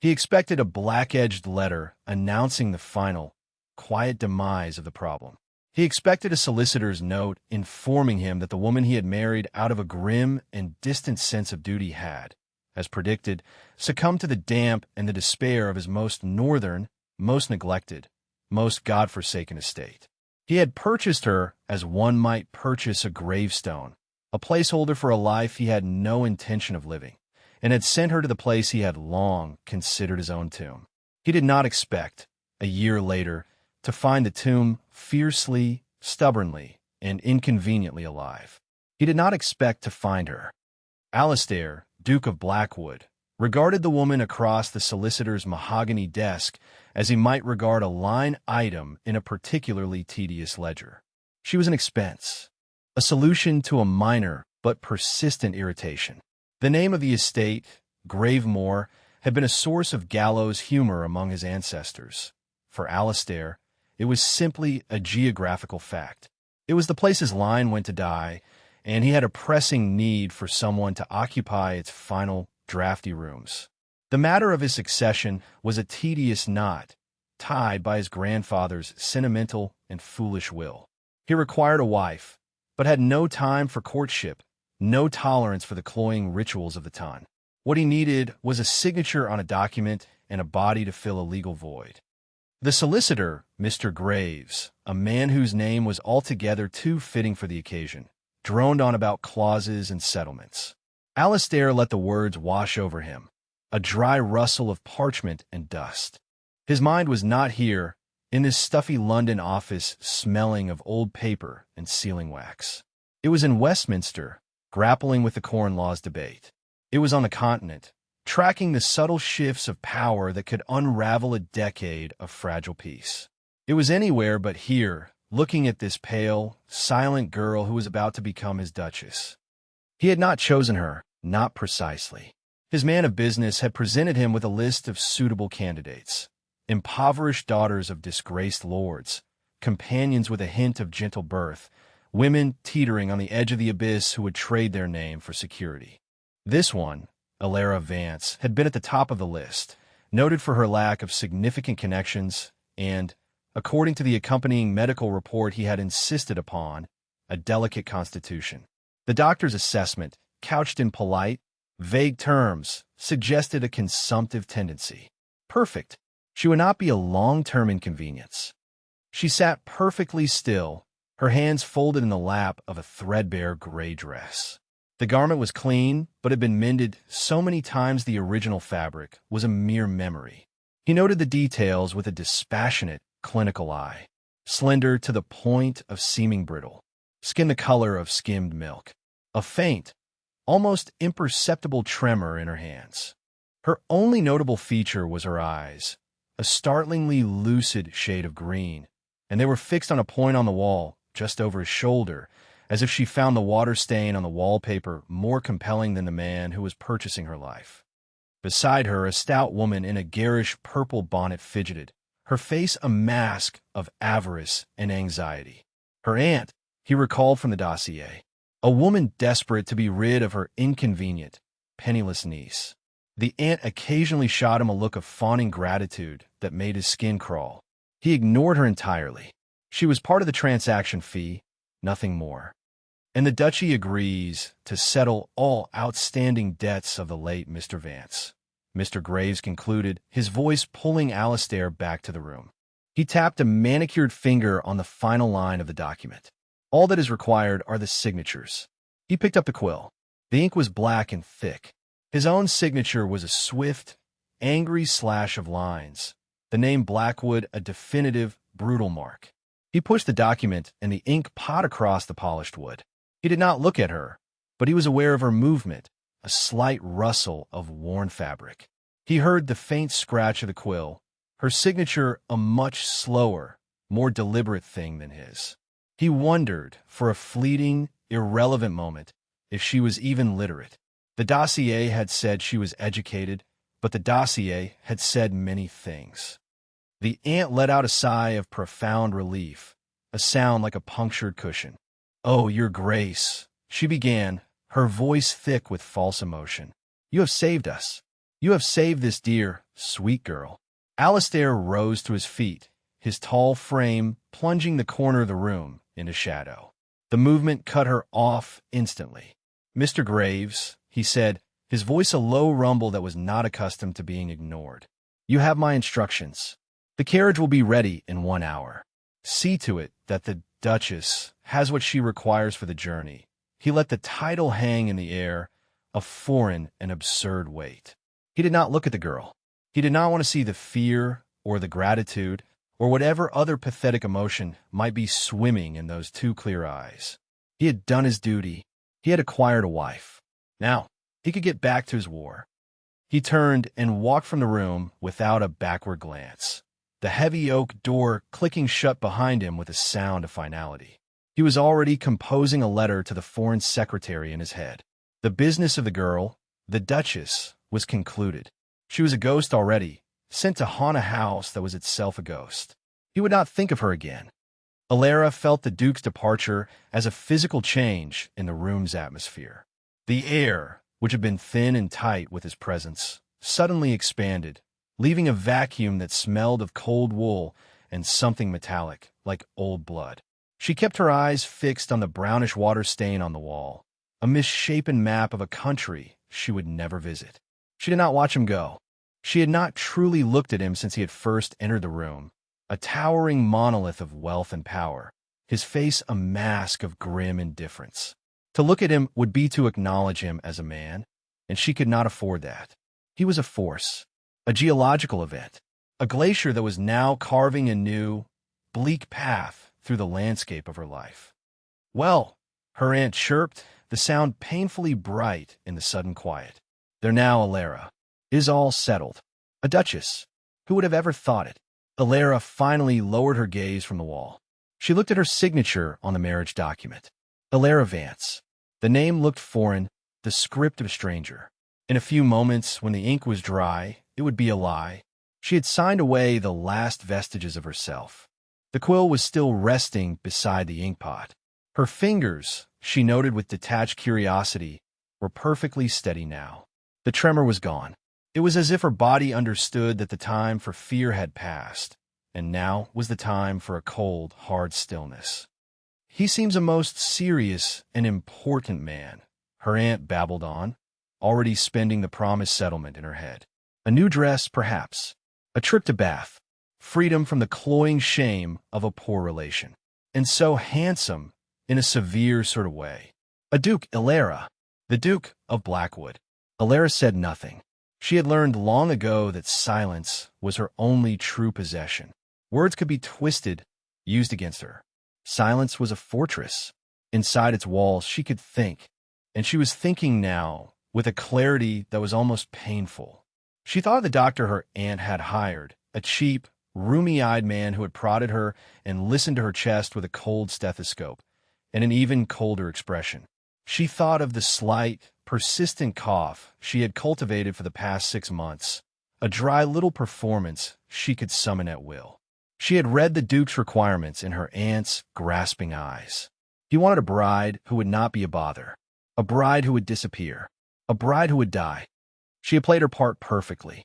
He expected a black-edged letter announcing the final, quiet demise of the problem. He expected a solicitor's note informing him that the woman he had married out of a grim and distant sense of duty had, as predicted, succumbed to the damp and the despair of his most northern, most neglected, most God-forsaken estate. He had purchased her as one might purchase a gravestone, a placeholder for a life he had no intention of living, and had sent her to the place he had long considered his own tomb. He did not expect, a year later, to find the tomb fiercely, stubbornly, and inconveniently alive. He did not expect to find her. Alastair, Duke of Blackwood, regarded the woman across the solicitor's mahogany desk as he might regard a line item in a particularly tedious ledger. She was an expense, a solution to a minor but persistent irritation. The name of the estate, Gravemore, had been a source of gallows humor among his ancestors. For Alastair, it was simply a geographical fact. It was the place his line went to die, and he had a pressing need for someone to occupy its final, drafty rooms. The matter of his succession was a tedious knot, tied by his grandfather's sentimental and foolish will. He required a wife, but had no time for courtship, no tolerance for the cloying rituals of the ton. What he needed was a signature on a document and a body to fill a legal void. The solicitor, Mr. Graves, a man whose name was altogether too fitting for the occasion, droned on about clauses and settlements. Alastair let the words wash over him, a dry rustle of parchment and dust. His mind was not here, in this stuffy London office smelling of old paper and sealing wax. It was in Westminster, grappling with the Corn Laws debate. It was on the continent, tracking the subtle shifts of power that could unravel a decade of fragile peace. It was anywhere but here, looking at this pale, silent girl who was about to become his duchess. He had not chosen her, not precisely. His man of business had presented him with a list of suitable candidates, impoverished daughters of disgraced lords, companions with a hint of gentle birth, women teetering on the edge of the abyss who would trade their name for security. This one, Alara Vance, had been at the top of the list, noted for her lack of significant connections and, according to the accompanying medical report he had insisted upon, a delicate constitution. The doctor's assessment, couched in polite, vague terms, suggested a consumptive tendency. Perfect. She would not be a long-term inconvenience. She sat perfectly still, her hands folded in the lap of a threadbare gray dress. The garment was clean, but had been mended so many times the original fabric was a mere memory. He noted the details with a dispassionate, clinical eye. Slender to the point of seeming brittle. Skin the color of skimmed milk. A faint, almost imperceptible tremor in her hands. Her only notable feature was her eyes, a startlingly lucid shade of green, and they were fixed on a point on the wall, just over his shoulder, as if she found the water stain on the wallpaper more compelling than the man who was purchasing her life. Beside her, a stout woman in a garish purple bonnet fidgeted, her face a mask of avarice and anxiety. Her aunt, he recalled from the dossier, a woman desperate to be rid of her inconvenient, penniless niece. The aunt occasionally shot him a look of fawning gratitude that made his skin crawl. He ignored her entirely. She was part of the transaction fee, nothing more. And the duchy agrees to settle all outstanding debts of the late Mr. Vance. Mr. Graves concluded, his voice pulling Alastair back to the room. He tapped a manicured finger on the final line of the document. All that is required are the signatures. He picked up the quill. The ink was black and thick. His own signature was a swift, angry slash of lines, the name Blackwood a definitive, brutal mark. He pushed the document, and the ink poured across the polished wood. He did not look at her, but he was aware of her movement, a slight rustle of worn fabric. He heard the faint scratch of the quill, her signature a much slower, more deliberate thing than his. He wondered, for a fleeting, irrelevant moment, if she was even literate. The dossier had said she was educated, but the dossier had said many things. The aunt let out a sigh of profound relief, a sound like a punctured cushion. "Oh, your grace," she began, her voice thick with false emotion. "You have saved us. You have saved this dear, Sweet girl. Alistair rose to his feet, his tall frame plunging the corner of the room into shadow. The movement cut her off instantly. "Mr. Graves," he said, his voice a low rumble that was not accustomed to being ignored. "You have my instructions. The carriage will be ready in 1 hour. See to it that the Duchess has what she requires for the journey." He let the title hang in the air, a foreign and absurd weight. He did not look at the girl. He did not want to see the fear or the gratitude or whatever other pathetic emotion might be swimming in those two clear eyes. He had done his duty. He had acquired a wife. Now, he could get back to his war. He turned and walked from the room without a backward glance, the heavy oak door clicking shut behind him with a sound of finality. He was already composing a letter to the Foreign Secretary in his head. The business of the girl, the Duchess, was concluded. She was a ghost already, sent to haunt a house that was itself a ghost. He would not think of her again. Alara felt the Duke's departure as a physical change in the room's atmosphere. The air, which had been thin and tight with his presence, suddenly expanded, leaving a vacuum that smelled of cold wool and something metallic, like old blood. She kept her eyes fixed on the brownish water stain on the wall, a misshapen map of a country she would never visit. She did not watch him go. She had not truly looked at him since he had first entered the room, a towering monolith of wealth and power, his face a mask of grim indifference. To look at him would be to acknowledge him as a man, and she could not afford that. He was a force, a geological event, a glacier that was now carving a new, bleak path through the landscape of her life. "Well," her aunt chirped, the sound painfully bright in the sudden quiet. "They're now Alara. It is all settled. A duchess. Who would have ever thought it?" Alara finally lowered her gaze from the wall. She looked at her signature on the marriage document. Alara Vance. The name looked foreign, the script of a stranger. In a few moments, when the ink was dry, it would be a lie. She had signed away the last vestiges of herself. The quill was still resting beside the inkpot. Her fingers, she noted with detached curiosity, were perfectly steady now. The tremor was gone. It was as if her body understood that the time for fear had passed, and now was the time for a cold, hard stillness. "He seems a most serious and important man," her aunt babbled on, already spending the promised settlement in her head. A new dress, perhaps. A trip to Bath. Freedom from the cloying shame of a poor relation. And so handsome, in a severe sort of way. A Duke Alara, the Duke of Blackwood. Alara said nothing. She had learned long ago that silence was her only true possession. Words could be twisted, used against her. Silence was a fortress. Inside its walls she could think, and she was thinking now with a clarity that was almost painful. She thought of the doctor her aunt had hired, a cheap, rheumy-eyed man who had prodded her and listened to her chest with a cold stethoscope and an even colder expression. She thought of the slight, persistent cough she had cultivated for the past 6 months, a dry little performance she could summon at will. She had read the Duke's requirements in her aunt's grasping eyes. He wanted a bride who would not be a bother, a bride who would disappear, a bride who would die. She had played her part perfectly.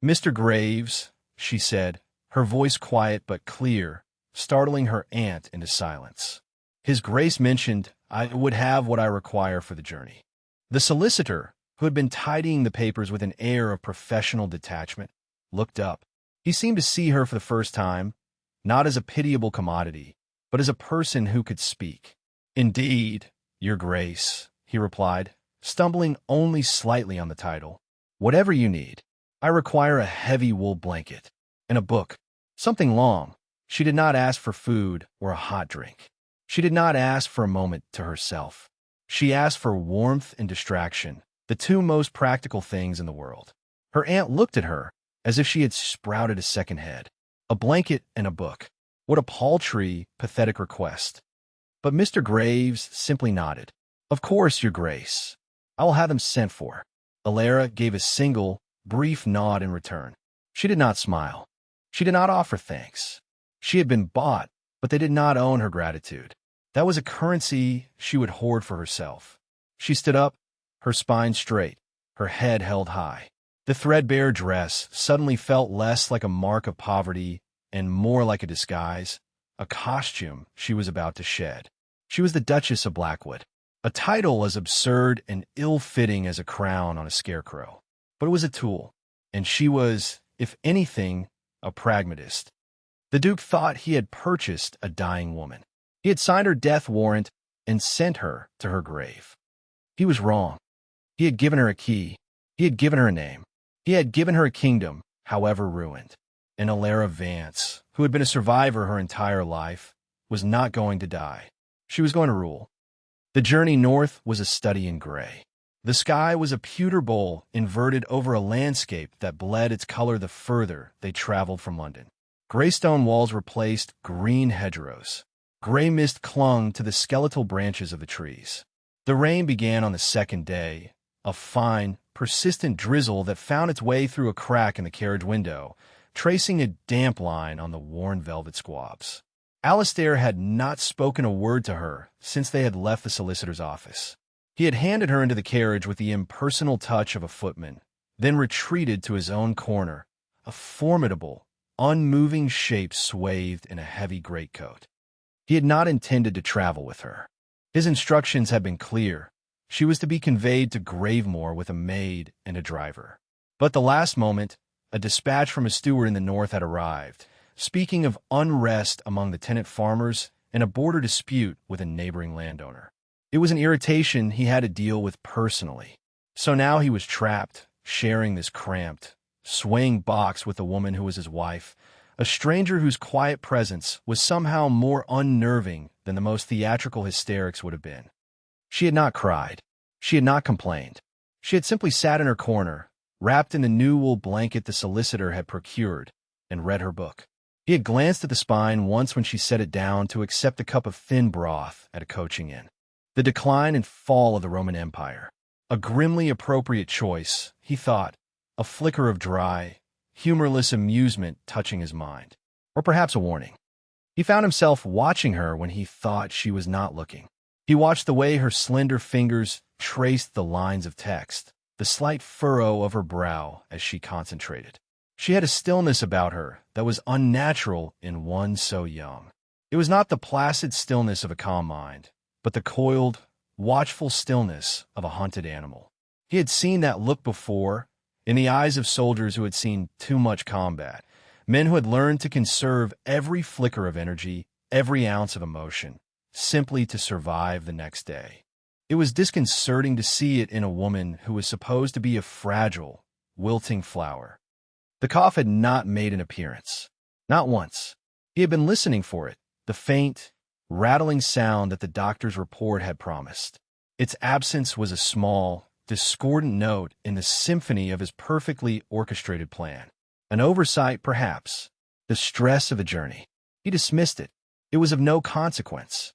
"Mr. Graves," she said, her voice quiet but clear, startling her aunt into silence. "His Grace mentioned I would have what I require for the journey." The solicitor, who had been tidying the papers with an air of professional detachment, looked up. He seemed to see her for the first time, not as a pitiable commodity, but as a person who could speak. "Indeed, Your Grace," he replied, stumbling only slightly on the title. "Whatever you need. I require a heavy wool blanket and a book, something long." She did not ask for food or a hot drink. She did not ask for a moment to herself. She asked for warmth and distraction, the two most practical things in the world. Her aunt looked at her as if she had sprouted a second head. A blanket and a book. What a paltry, pathetic request. But Mr. Graves simply nodded. "Of course, Your Grace. I will have them sent for." Alara gave a single, brief nod in return. She did not smile. She did not offer thanks. She had been bought, but they did not own her gratitude. That was a currency she would hoard for herself. She stood up, her spine straight, her head held high. The threadbare dress suddenly felt less like a mark of poverty and more like a disguise, a costume she was about to shed. She was the Duchess of Blackwood, a title as absurd and ill-fitting as a crown on a scarecrow. But it was a tool, and she was, if anything, a pragmatist. The Duke thought he had purchased a dying woman. He had signed her death warrant and sent her to her grave. He was wrong. He had given her a key. He had given her a name. He had given her a kingdom, however ruined. And Alara Vance, who had been a survivor her entire life, was not going to die. She was going to rule. The journey north was a study in gray. The sky was a pewter bowl inverted over a landscape that bled its color the further they traveled from London. Gray stone walls replaced green hedgerows. Gray mist clung to the skeletal branches of the trees. The rain began on the second day, a fine, persistent drizzle that found its way through a crack in the carriage window, tracing a damp line on the worn velvet squabs. Alistair had not spoken a word to her since they had left the solicitor's office. He had handed her into the carriage with the impersonal touch of a footman, then retreated to his own corner, a formidable, unmoving shape swathed in a heavy greatcoat. He had not intended to travel with her. His instructions had been clear. She was to be conveyed to Gravemoor with a maid and a driver. But at the last moment, a dispatch from a steward in the north had arrived, speaking of unrest among the tenant farmers and a border dispute with a neighboring landowner. It was an irritation he had to deal with personally. So now he was trapped, sharing this cramped, swaying box with a woman who was his wife, a stranger whose quiet presence was somehow more unnerving than the most theatrical hysterics would have been. She had not cried. She had not complained. She had simply sat in her corner, wrapped in the new wool blanket the solicitor had procured, and read her book. He had glanced at the spine once when she set it down to accept a cup of thin broth at a coaching inn. The decline and fall of the Roman Empire. A grimly appropriate choice, he thought, a flicker of dry, humorless amusement touching his mind. Or perhaps a warning. He found himself watching her when he thought she was not looking. He watched the way her slender fingers traced the lines of text, the slight furrow of her brow as she concentrated. She had a stillness about her that was unnatural in one so young. It was not the placid stillness of a calm mind, but the coiled, watchful stillness of a hunted animal. He had seen that look before, in the eyes of soldiers who had seen too much combat, men who had learned to conserve every flicker of energy, every ounce of emotion, simply to survive the next day. It was disconcerting to see it in a woman who was supposed to be a fragile, wilting flower. The cough had not made an appearance. Not once. He had been listening for it, the faint, rattling sound that the doctor's report had promised. Its absence was a small, discordant note in the symphony of his perfectly orchestrated plan. An oversight, perhaps. The stress of the journey. He dismissed it. It was of no consequence.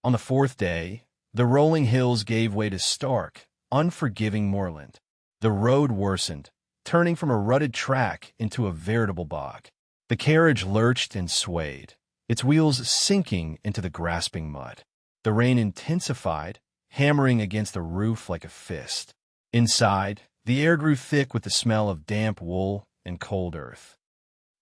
On the fourth day, the rolling hills gave way to stark, unforgiving moorland. The road worsened, turning from a rutted track into a veritable bog. The carriage lurched and swayed, its wheels sinking into the grasping mud. The rain intensified, hammering against the roof like a fist. Inside, the air grew thick with the smell of damp wool and cold earth.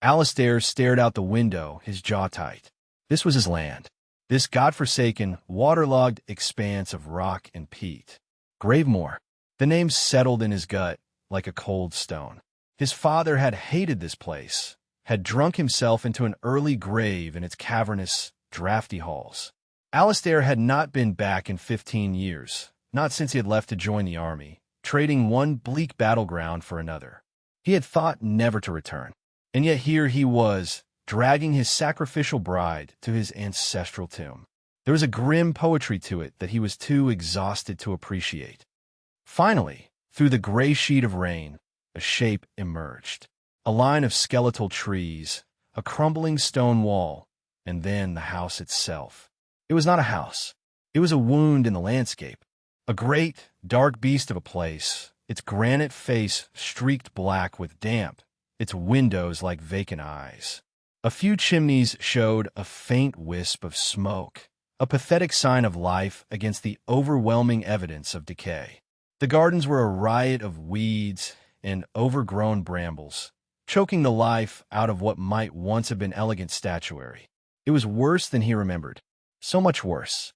Alistair stared out the window, his jaw tight. This was his land, this godforsaken, waterlogged expanse of rock and peat. Gravemoor. The name settled in his gut like a cold stone. His father had hated this place, had drunk himself into an early grave in its cavernous, drafty halls. Alistair had not been back in 15 years, not since he had left to join the army, trading one bleak battleground for another. He had thought never to return, and yet here he was, dragging his sacrificial bride to his ancestral tomb. There was a grim poetry to it that he was too exhausted to appreciate. Finally, through the gray sheet of rain, a shape emerged. A line of skeletal trees, a crumbling stone wall, and then the house itself. It was not a house. It was a wound in the landscape. A great, dark beast of a place, its granite face streaked black with damp, its windows like vacant eyes. A few chimneys showed a faint wisp of smoke, a pathetic sign of life against the overwhelming evidence of decay. The gardens were a riot of weeds, in overgrown brambles, choking the life out of what might once have been elegant statuary. It was worse than he remembered. So much worse.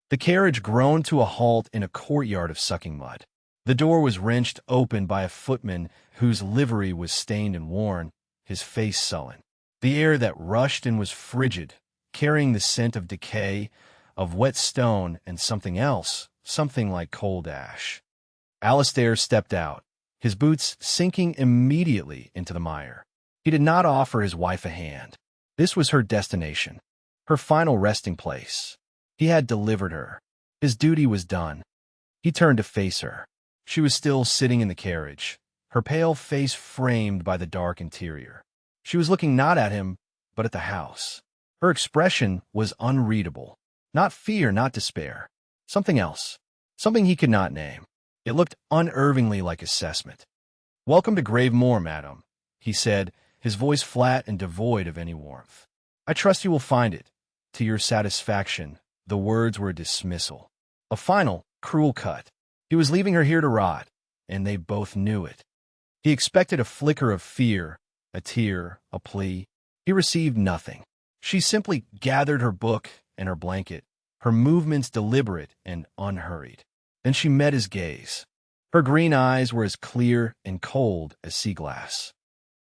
The carriage groaned to a halt in a courtyard of sucking mud. The door was wrenched open by a footman whose livery was stained and worn, his face sullen. The air that rushed in was frigid, carrying the scent of decay, of wet stone, and something else, something like cold ash. Alistair stepped out, his boots sinking immediately into the mire. He did not offer his wife a hand. This was her destination, her final resting place. He had delivered her. His duty was done. He turned to face her. She was still sitting in the carriage, her pale face framed by the dark interior. She was looking not at him, but at the house. Her expression was unreadable. Not fear, not despair. Something else. Something he could not name. It looked unervingly like assessment. "Welcome to Gravemoor, madam," he said, his voice flat and devoid of any warmth. "I trust you will find it, to your satisfaction." The words were a dismissal. A final, cruel cut. He was leaving her here to rot, and they both knew it. He expected a flicker of fear, a tear, a plea. He received nothing. She simply gathered her book and her blanket, her movements deliberate and unhurried. Then she met his gaze. Her green eyes were as clear and cold as sea glass.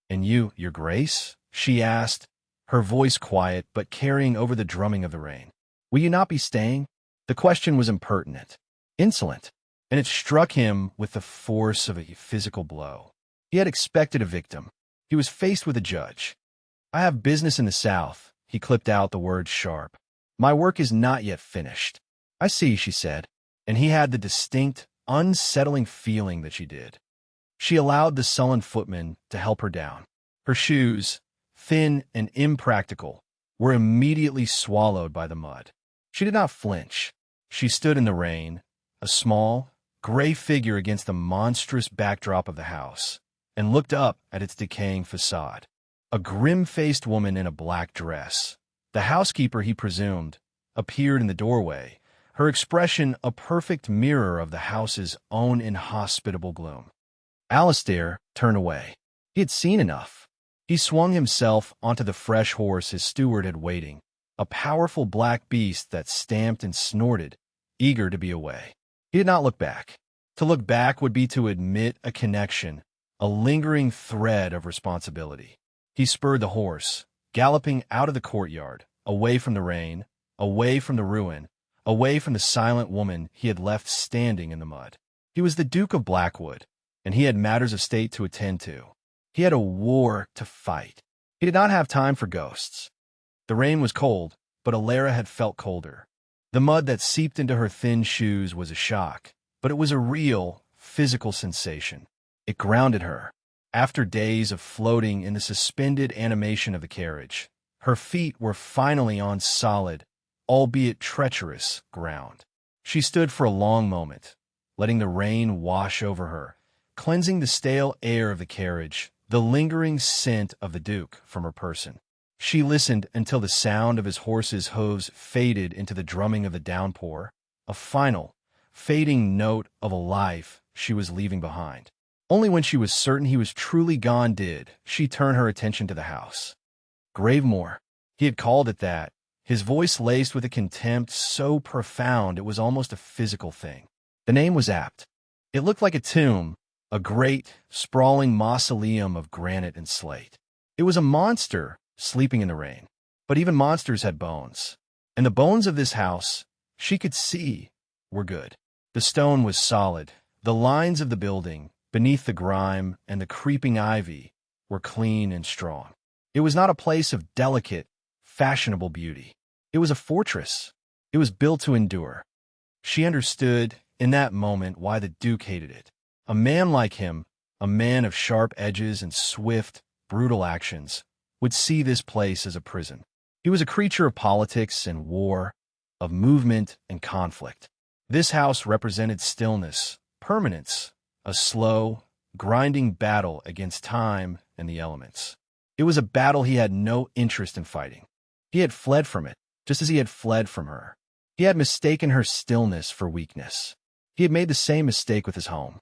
"And you, your grace?" she asked, her voice quiet but carrying over the drumming of the rain. "Will you not be staying?" The question was impertinent, insolent, and it struck him with the force of a physical blow. He had expected a victim. He was faced with a judge. "I have business in the south." He clipped out the words sharp. "My work is not yet finished." "I see," she said, and he had the distinct, unsettling feeling that she did. She allowed the sullen footman to help her down. Her shoes, thin and impractical, were immediately swallowed by the mud. She did not flinch. She stood in the rain, a small, gray figure against the monstrous backdrop of the house, and looked up at its decaying facade. A grim-faced woman in a black dress, the housekeeper he presumed, appeared in the doorway, her expression a perfect mirror of the house's own inhospitable gloom. Alistair turned away. He had seen enough. He swung himself onto the fresh horse his steward had waiting, a powerful black beast that stamped and snorted, eager to be away. He did not look back. To look back would be to admit a connection, a lingering thread of responsibility. He spurred the horse, galloping out of the courtyard, away from the rain, away from the ruin, away from the silent woman he had left standing in the mud. He was the Duke of Blackwood, and he had matters of state to attend to. He had a war to fight. He did not have time for ghosts. The rain was cold, but Alara had felt colder. The mud that seeped into her thin shoes was a shock, but it was a real, physical sensation. It grounded her. After days of floating in the suspended animation of the carriage, her feet were finally on solid, albeit treacherous, ground. She stood for a long moment, letting the rain wash over her, cleansing the stale air of the carriage, the lingering scent of the Duke from her person. She listened until the sound of his horse's hooves faded into the drumming of the downpour, a final, fading note of a life she was leaving behind. Only when she was certain he was truly gone did she turn her attention to the house. Gravemoor. He had called it that, his voice laced with a contempt so profound it was almost a physical thing. The name was apt. It looked like a tomb, a great, sprawling mausoleum of granite and slate. It was a monster sleeping in the rain. But even monsters had bones. And the bones of this house, she could see, were good. The stone was solid. The lines of the building, beneath the grime and the creeping ivy, were clean and strong. It was not a place of delicate, fashionable beauty. It was a fortress. It was built to endure. She understood, in that moment, why the Duke hated it. A man like him, a man of sharp edges and swift, brutal actions, would see this place as a prison. He was a creature of politics and war, of movement and conflict. This house represented stillness, permanence, a slow, grinding battle against time and the elements. It was a battle he had no interest in fighting. He had fled from it, just as he had fled from her. He had mistaken her stillness for weakness. He had made the same mistake with his home.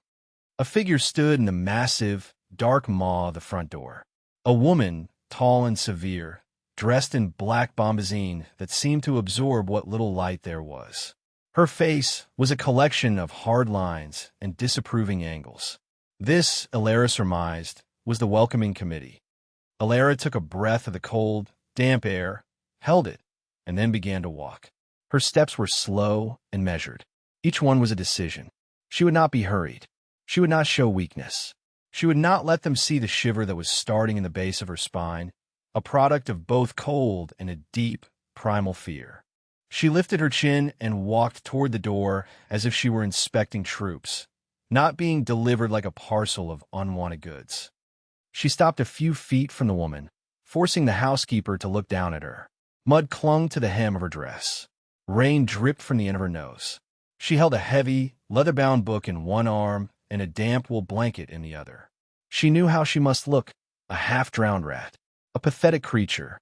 A figure stood in the massive, dark maw of the front door. A woman, tall and severe, dressed in black bombazine that seemed to absorb what little light there was. Her face was a collection of hard lines and disapproving angles. This, Alara surmised, was the welcoming committee. Alara took a breath of the cold, damp air, held it, and then began to walk. Her steps were slow and measured. Each one was a decision. She would not be hurried. She would not show weakness. She would not let them see the shiver that was starting in the base of her spine, a product of both cold and a deep, primal fear. She lifted her chin and walked toward the door as if she were inspecting troops, not being delivered like a parcel of unwanted goods. She stopped a few feet from the woman, forcing the housekeeper to look down at her. Mud clung to the hem of her dress. Rain dripped from the end of her nose. She held a heavy, leather-bound book in one arm and a damp wool blanket in the other. She knew how she must look, a half-drowned rat, a pathetic creature.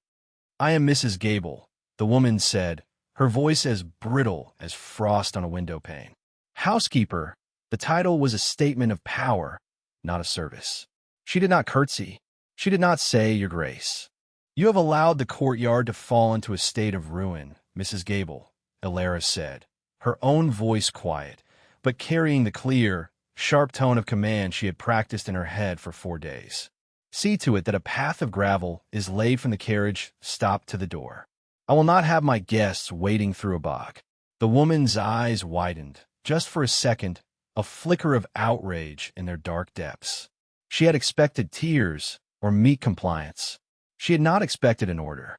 "I am Mrs. Gable," the woman said, her voice as brittle as frost on a window pane. Housekeeper, the title was a statement of power, not a service. She did not curtsy. She did not say, "Your Grace." "You have allowed the courtyard to fall into a state of ruin, Mrs. Gable," Alara said, her own voice quiet, but carrying the clear, sharp tone of command she had practiced in her head for 4 days. "See to it that a path of gravel is laid from the carriage stop to the door. I will not have my guests wading through a bog." The woman's eyes widened, just for a second, a flicker of outrage in their dark depths. She had expected tears or meek compliance. She had not expected an order.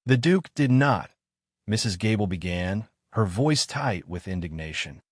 "The Duke did not," Mrs. Gable began, her voice tight with indignation.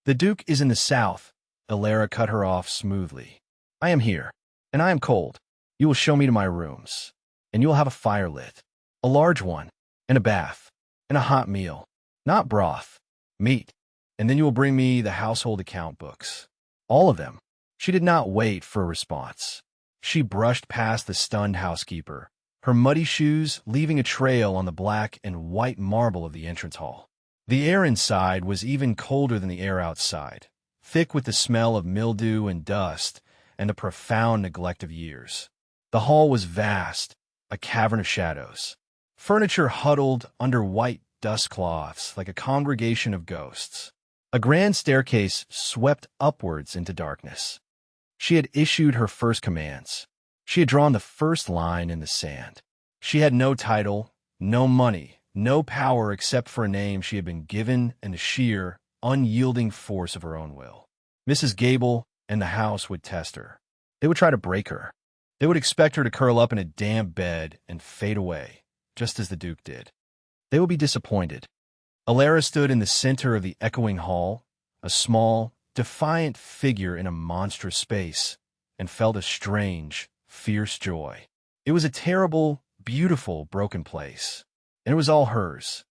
"The Duke is in the south," Alara cut her off smoothly. "I am here, and I am cold. You will show me to my rooms, and you will have a fire lit, a large one, and a bath, and a hot meal, not broth, meat, and then you will bring me the household account books. All of them." She did not wait for a response. She brushed past the stunned housekeeper, her muddy shoes leaving a trail on the black and white marble of the entrance hall. The air inside was even colder than the air outside, thick with the smell of mildew and dust and the profound neglect of years. The hall was vast, a cavern of shadows. Furniture huddled under white dust cloths like a congregation of ghosts. A grand staircase swept upwards into darkness. She had issued her first commands. She had drawn the first line in the sand. She had no title, no money, no power except for a name she had been given and the sheer, unyielding force of her own will. Mrs. Gable and the house would test her. They would try to break her. They would expect her to curl up in a damp bed and fade away, just as the Duke did. They would be disappointed. Alara stood in the center of the echoing hall, a small, defiant figure in a monstrous space, and felt a strange, fierce joy. It was a terrible, beautiful, broken place, and it was all hers.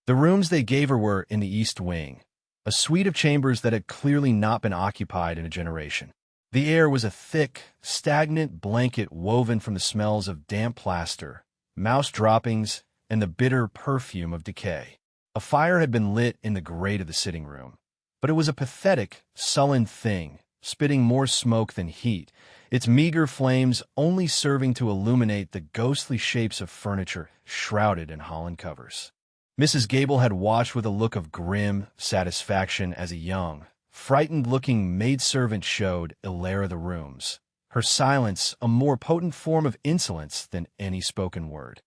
The rooms they gave her were in the East Wing, a suite of chambers that had clearly not been occupied in a generation. The air was a thick, stagnant blanket woven from the smells of damp plaster, mouse droppings, and the bitter perfume of decay. A fire had been lit in the grate of the sitting room, but it was a pathetic, sullen thing, spitting more smoke than heat, its meager flames only serving to illuminate the ghostly shapes of furniture shrouded in holland covers. Mrs. Gable had watched with a look of grim satisfaction as a young, frightened-looking maidservant showed Alara the rooms, her silence a more potent form of insolence than any spoken word.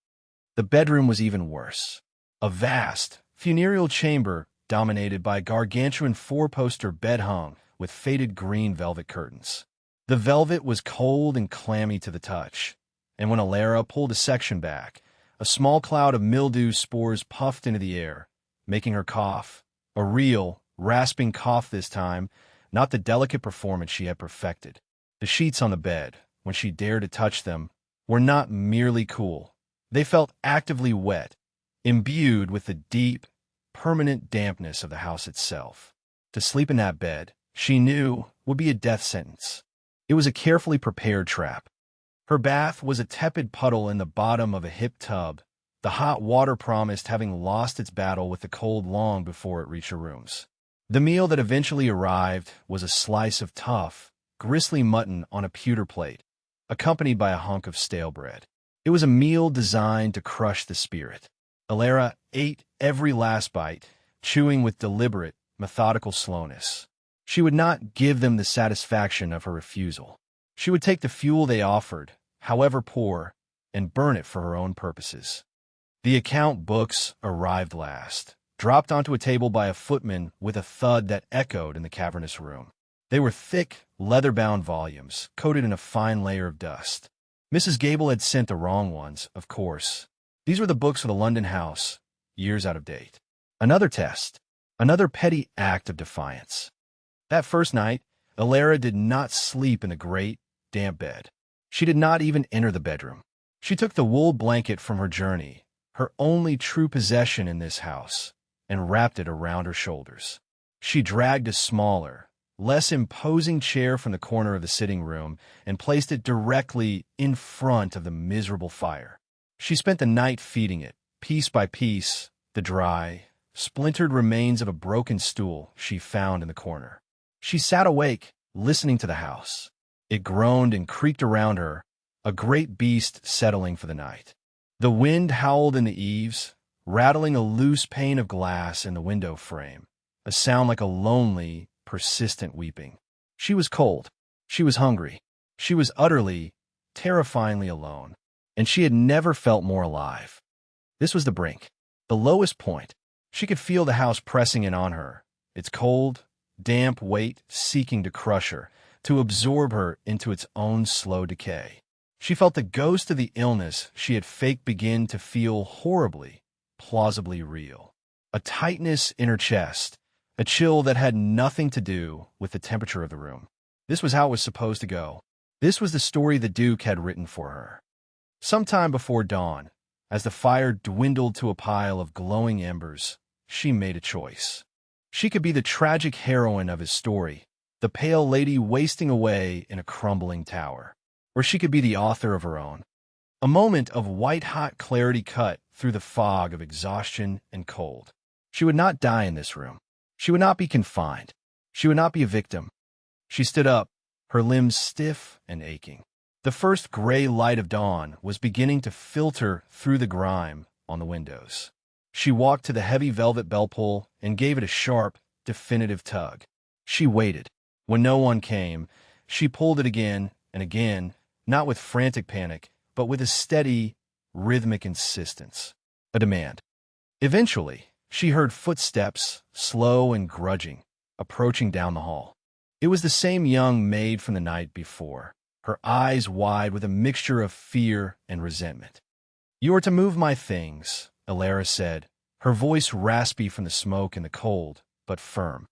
The bedroom was even worse. A vast, funereal chamber dominated by a gargantuan four-poster bed hung with faded green velvet curtains. The velvet was cold and clammy to the touch, and when Alara pulled a section back, a small cloud of mildew spores puffed into the air, making her cough, a real, rasping cough this time, not the delicate performance she had perfected. The sheets on the bed, when she dared to touch them, were not merely cool. They felt actively wet, imbued with the deep, permanent dampness of the house itself. To sleep in that bed, she knew, would be a death sentence. It was a carefully prepared trap. Her bath was a tepid puddle in the bottom of a hip tub, the hot water promised having lost its battle with the cold long before it reached her rooms. The meal that eventually arrived was a slice of tough, gristly mutton on a pewter plate, accompanied by a hunk of stale bread. It was a meal designed to crush the spirit. Alara ate every last bite, chewing with deliberate, methodical slowness. She would not give them the satisfaction of her refusal. She would take the fuel they offered, however poor, and burn it for her own purposes. The account books arrived last, dropped onto a table by a footman with a thud that echoed in the cavernous room. They were thick, leather-bound volumes, coated in a fine layer of dust. Mrs. Gable had sent the wrong ones, of course. These were the books of the London house, years out of date. Another test, another petty act of defiance. That first night, Alara did not sleep in the great, damp bed. She did not even enter the bedroom. She took the wool blanket from her journey, her only true possession in this house, and wrapped it around her shoulders. She dragged a smaller, less imposing chair from the corner of the sitting room and placed it directly in front of the miserable fire. She spent the night feeding it, piece by piece, the dry, splintered remains of a broken stool she found in the corner. She sat awake, listening to the house. It groaned and creaked around her, a great beast settling for the night. The wind howled in the eaves, rattling a loose pane of glass in the window frame, a sound like a lonely, persistent weeping. She was cold. She was hungry. She was utterly, terrifyingly alone, and she had never felt more alive. This was the brink, the lowest point. She could feel the house pressing in on her, its cold, damp weight seeking to crush her, to absorb her into its own slow decay. She felt the ghost of the illness she had faked begin to feel horribly, plausibly real. A tightness in her chest, a chill that had nothing to do with the temperature of the room. This was how it was supposed to go. This was the story the Duke had written for her. Sometime before dawn, as the fire dwindled to a pile of glowing embers, she made a choice. She could be the tragic heroine of his story, the pale lady wasting away in a crumbling tower. Or she could be the author of her own. A moment of white-hot clarity cut through the fog of exhaustion and cold. She would not die in this room. She would not be confined. She would not be a victim. She stood up, her limbs stiff and aching. The first gray light of dawn was beginning to filter through the grime on the windows. She walked to the heavy velvet bell pull and gave it a sharp, definitive tug. She waited. When no one came, she pulled it again and again, not with frantic panic, but with a steady, rhythmic insistence. A demand. Eventually, she heard footsteps, slow and grudging, approaching down the hall. It was the same young maid from the night before, her eyes wide with a mixture of fear and resentment. "You are to move my things," Alara said, her voice raspy from the smoke and the cold, but firm.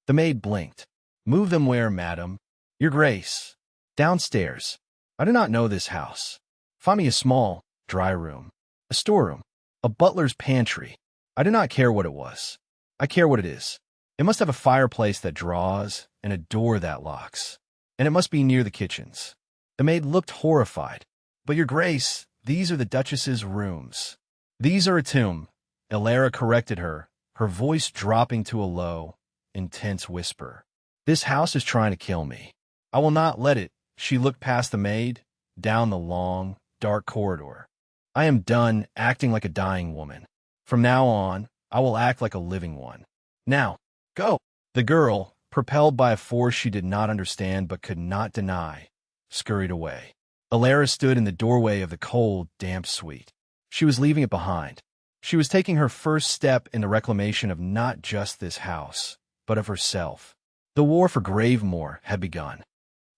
The maid blinked. "Move them where, madam?" "Your Grace." "Downstairs. I do not know this house. Find me a small, dry room, a storeroom, a butler's pantry. I do not care what it was. I care what it is. It must have a fireplace that draws and a door that locks, and it must be near the kitchens." The maid looked horrified. "But, Your Grace, these are the Duchess's rooms." "These are a tomb," Alara corrected her, her voice dropping to a low, intense whisper. "This house is trying to kill me. I will not let it." She looked past the maid, down the long, dark corridor. "I am done acting like a dying woman. From now on, I will act like a living one. Now, go!" The girl, propelled by a force she did not understand but could not deny, scurried away. Alara stood in the doorway of the cold, damp suite. She was leaving it behind. She was taking her first step in the reclamation of not just this house, but of herself. The war for Gravemore had begun.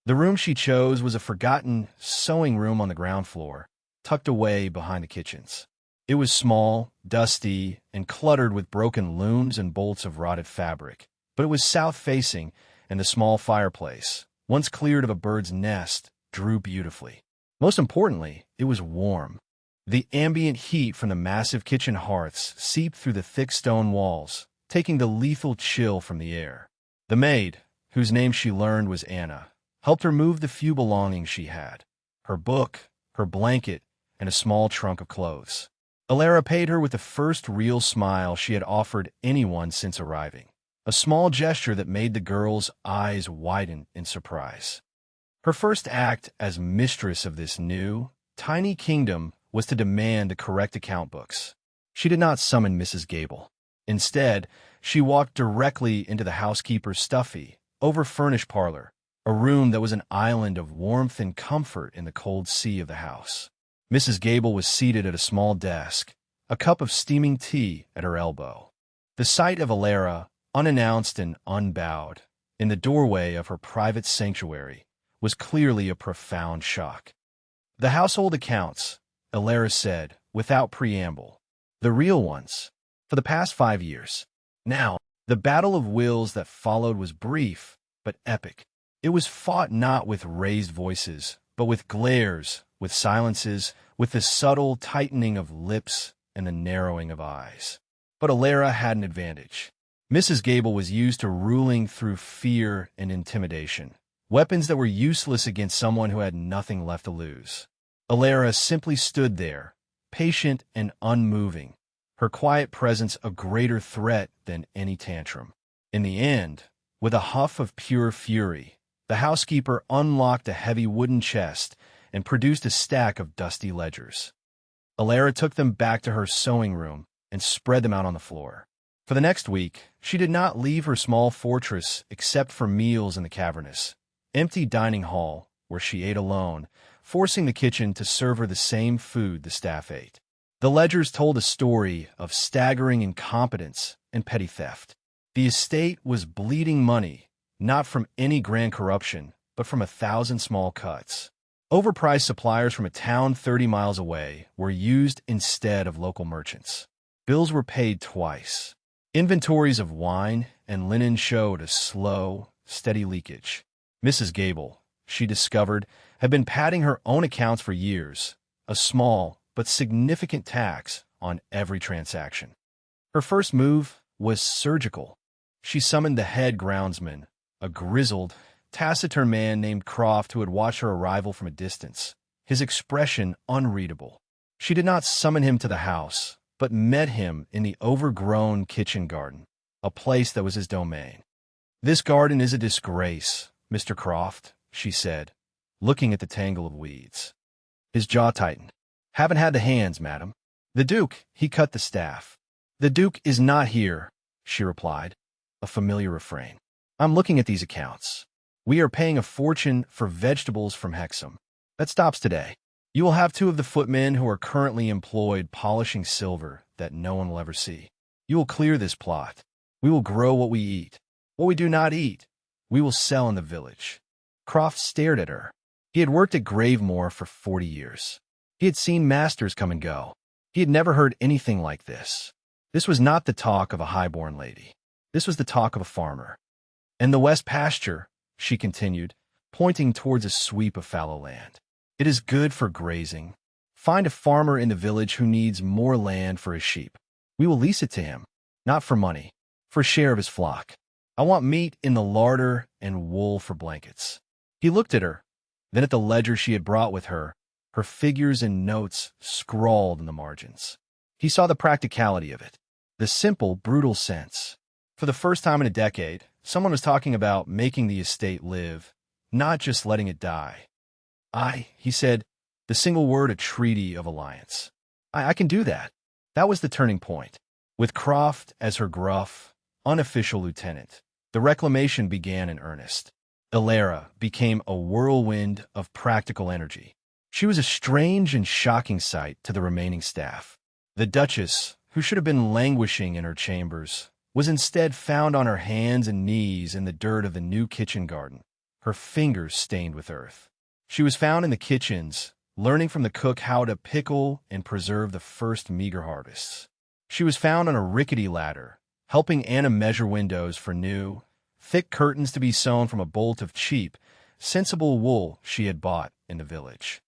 The room she chose was a forgotten sewing room on the ground floor, tucked away behind the kitchens. It was small, dusty, and cluttered with broken looms and bolts of rotted fabric, but it was south-facing, and the small fireplace, once cleared of a bird's nest, drew beautifully. Most importantly, it was warm. The ambient heat from the massive kitchen hearths seeped through the thick stone walls, taking the lethal chill from the air. The maid, whose name she learned was Anna, helped her move the few belongings she had, her book, her blanket, and a small trunk of clothes. Alara paid her with the first real smile she had offered anyone since arriving, a small gesture that made the girl's eyes widen in surprise. Her first act as mistress of this new, tiny kingdom was to demand the correct account books. She did not summon Mrs. Gable. Instead, she walked directly into the housekeeper's stuffy, over-furnished parlor, a room that was an island of warmth and comfort in the cold sea of the house. Mrs. Gable was seated at a small desk, a cup of steaming tea at her elbow. The sight of Alara, unannounced and unbowed, in the doorway of her private sanctuary, was clearly a profound shock. "The household accounts," Alara said, without preamble. "The real ones. For the past 5 years. Now, the battle of wills that followed was brief, but epic. It was fought not with raised voices, but with glares, with silences, with the subtle tightening of lips and the narrowing of eyes. But Alara had an advantage. Mrs. Gable was used to ruling through fear and intimidation, weapons that were useless against someone who had nothing left to lose. Alara simply stood there, patient and unmoving, her quiet presence a greater threat than any tantrum. In the end, with a huff of pure fury, the housekeeper unlocked a heavy wooden chest and produced a stack of dusty ledgers. Alara took them back to her sewing room and spread them out on the floor. For the next week, she did not leave her small fortress except for meals in the cavernous, empty dining hall where she ate alone, forcing the kitchen to serve her the same food the staff ate. The ledgers told a story of staggering incompetence and petty theft. The estate was bleeding money, not from any grand corruption, but from 1,000 small cuts. Overpriced suppliers from a town 30 miles away were used instead of local merchants. Bills were paid twice. Inventories of wine and linen showed a slow, steady leakage. Mrs. Gable, she discovered, had been padding her own accounts for years, a small but significant tax on every transaction. Her first move was surgical. She summoned the head groundsman, a grizzled, taciturn man named Croft who had watched her arrival from a distance, his expression unreadable. She did not summon him to the house, but met him in the overgrown kitchen garden, a place that was his domain. "This garden is a disgrace, Mr. Croft," she said, looking at the tangle of weeds. His jaw tightened. "Haven't had the hands, madam." "The Duke," he cut the staff. "The Duke is not here," she replied, a familiar refrain. "I'm looking at these accounts. We are paying a fortune for vegetables from Hexham. That stops today. You will have 2 of the footmen who are currently employed polishing silver that no one will ever see. You will clear this plot. We will grow what we eat. What we do not eat, we will sell in the village." Croft stared at her. He had worked at Gravemore for 40 years. He had seen masters come and go. He had never heard anything like this. This was not the talk of a high-born lady. This was the talk of a farmer. "And the west pasture," she continued, pointing towards a sweep of fallow land. "It is good for grazing. Find a farmer in the village who needs more land for his sheep. We will lease it to him, not for money, for a share of his flock. I want meat in the larder and wool for blankets." He looked at her, then at the ledger she had brought with her, her figures and notes scrawled in the margins. He saw the practicality of it, the simple, brutal sense. For the first time in a decade, someone was talking about making the estate live, not just letting it die. He said, the single word, a treaty of alliance. I can do that." That was the turning point. With Croft as her gruff, unofficial lieutenant, the reclamation began in earnest. Alara became a whirlwind of practical energy. She was a strange and shocking sight to the remaining staff. The Duchess, who should have been languishing in her chambers, was instead found on her hands and knees in the dirt of the new kitchen garden, her fingers stained with earth. She was found in the kitchens, learning from the cook how to pickle and preserve the first meager harvests. She was found on a rickety ladder, helping Anna measure windows for new, thick curtains to be sewn from a bolt of cheap, sensible wool she had bought in the village.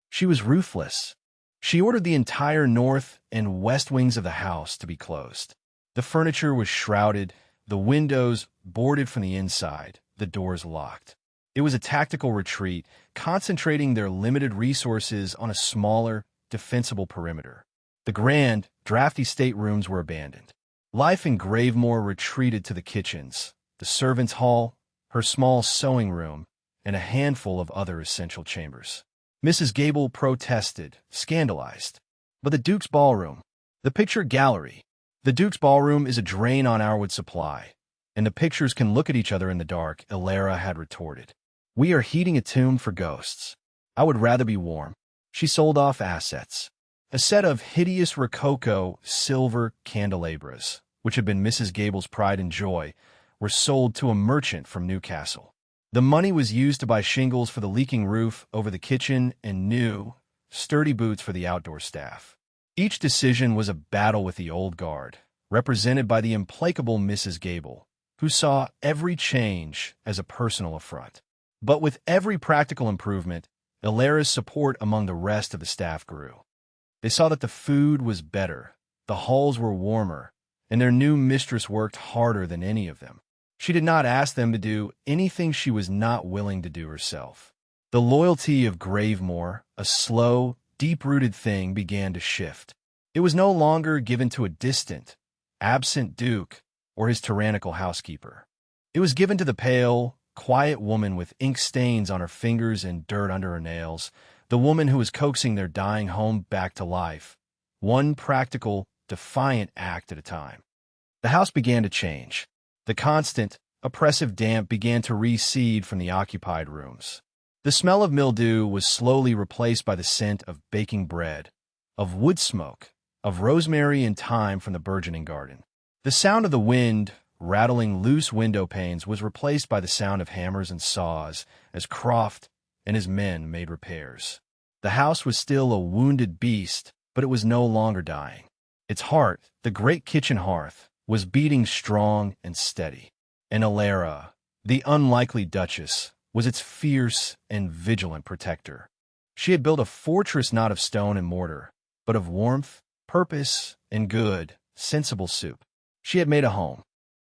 She was ruthless. She ordered the entire north and west wings of the house to be closed. The furniture was shrouded, the windows boarded from the inside, the doors locked. It was a tactical retreat, concentrating their limited resources on a smaller, defensible perimeter. The grand, drafty staterooms were abandoned. Life in Gravemore retreated to the kitchens, the servants' hall, her small sewing room, and a handful of other essential chambers. Mrs. Gable protested, scandalized. But the Duke's ballroom, the picture gallery. The Duke's ballroom is a drain on our wood supply, and the pictures can look at each other in the dark, Elara had retorted. We are heating a tomb for ghosts. I would rather be warm. She sold off assets. A set of hideous Rococo silver candelabras, which had been Mrs. Gable's pride and joy, were sold to a merchant from Newcastle. The money was used to buy shingles for the leaking roof over the kitchen and new, sturdy boots for the outdoor staff. Each decision was a battle with the old guard, represented by the implacable Mrs. Gable, who saw every change as a personal affront. But with every practical improvement, Elara's support among the rest of the staff grew. They saw that the food was better, the halls were warmer, and their new mistress worked harder than any of them. She did not ask them to do anything she was not willing to do herself. The loyalty of Gravemore, a slow, deep-rooted thing, began to shift. It was no longer given to a distant, absent duke or his tyrannical housekeeper. It was given to the pale, quiet woman with ink stains on her fingers and dirt under her nails, the woman who was coaxing their dying home back to life, one practical, defiant act at a time. The house began to change. The constant, oppressive damp began to recede from the occupied rooms. The smell of mildew was slowly replaced by the scent of baking bread, of wood smoke, of rosemary and thyme from the burgeoning garden. The sound of the wind rattling loose window panes was replaced by the sound of hammers and saws as Croft and his men made repairs. The house was still a wounded beast, but it was no longer dying. Its heart, the great kitchen hearth, was beating strong and steady. And Elara, the unlikely duchess, was its fierce and vigilant protector. She had built a fortress not of stone and mortar, but of warmth, purpose, and good, sensible soup. She had made a home.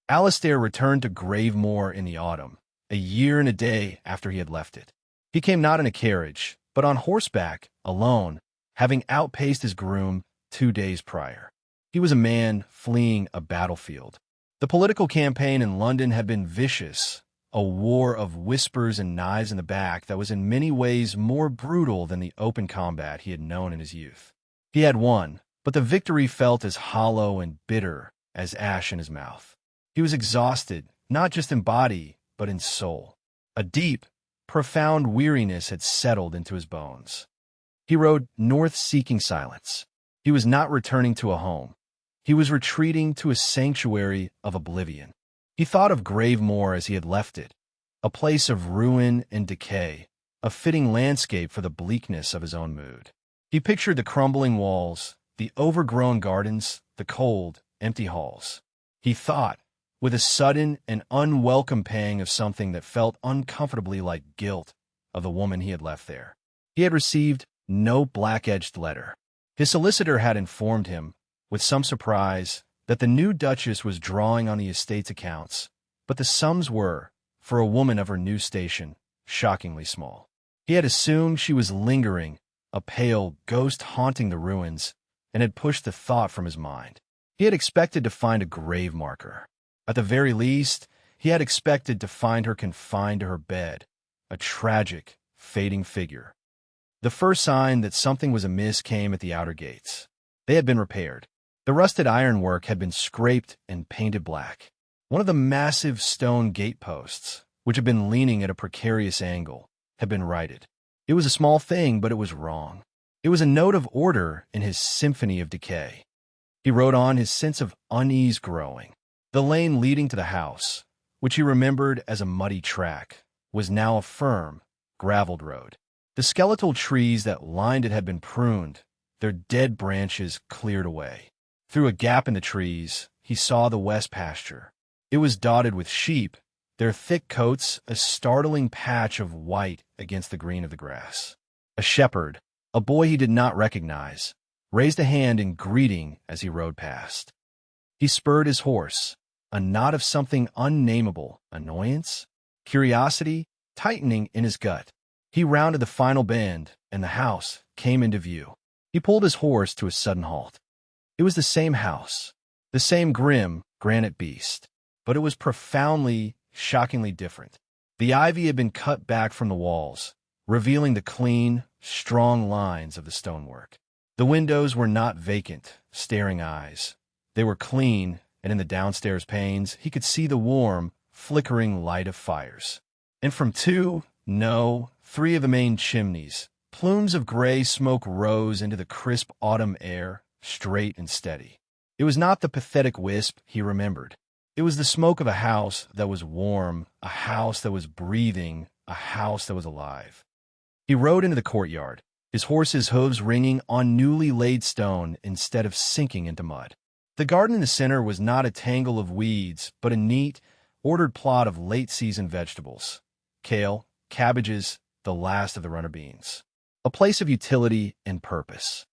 Alistair returned to Gravemore in the autumn, a year and a day after he had left it. He came not in a carriage, but on horseback, alone, having outpaced his groom 2 days prior. He was a man fleeing a battlefield. The political campaign in London had been vicious, a war of whispers and knives in the back that was in many ways more brutal than the open combat he had known in his youth. He had won, but the victory felt as hollow and bitter as ash in his mouth. He was exhausted, not just in body, but in soul. A deep, profound weariness had settled into his bones. He rode north seeking silence. He was not returning to a home. He was retreating to a sanctuary of oblivion. He thought of Gravemore as he had left it, a place of ruin and decay, a fitting landscape for the bleakness of his own mood. He pictured the crumbling walls, the overgrown gardens, the cold, empty halls. He thought, with a sudden and unwelcome pang of something that felt uncomfortably like guilt, of the woman he had left there. He had received no black-edged letter. His solicitor had informed him, with some surprise, that the new duchess was drawing on the estate's accounts, but the sums were, for a woman of her new station, shockingly small. He had assumed she was lingering, a pale ghost haunting the ruins, and had pushed the thought from his mind. He had expected to find a grave marker. At the very least, he had expected to find her confined to her bed, a tragic, fading figure. The first sign that something was amiss came at the outer gates. They had been repaired. The rusted ironwork had been scraped and painted black. One of the massive stone gateposts, which had been leaning at a precarious angle, had been righted. It was a small thing, but it was wrong. It was a note of order in his symphony of decay. He rode on, his sense of unease growing. The lane leading to the house, which he remembered as a muddy track, was now a firm, graveled road. The skeletal trees that lined it had been pruned, their dead branches cleared away. Through a gap in the trees, he saw the west pasture. It was dotted with sheep, their thick coats a startling patch of white against the green of the grass. A shepherd, a boy he did not recognize, raised a hand in greeting as he rode past. He spurred his horse, a knot of something unnameable, annoyance, curiosity, tightening in his gut. He rounded the final bend, and the house came into view. He pulled his horse to a sudden halt. It was the same house, the same grim, granite beast, but it was profoundly, shockingly different. The ivy had been cut back from the walls, revealing the clean, strong lines of the stonework. The windows were not vacant, staring eyes. They were clean, and in the downstairs panes he could see the warm, flickering light of fires. And from three of the main chimneys, plumes of gray smoke rose into the crisp autumn air, straight and steady. It was not the pathetic wisp he remembered. It was the smoke of a house that was warm, a house that was breathing, a house that was alive. He rode into the courtyard, his horse's hooves ringing on newly laid stone instead of sinking into mud. The garden in the center was not a tangle of weeds, but a neat, ordered plot of late-season vegetables. Kale, cabbages, the last of the runner beans. A place of utility and purpose.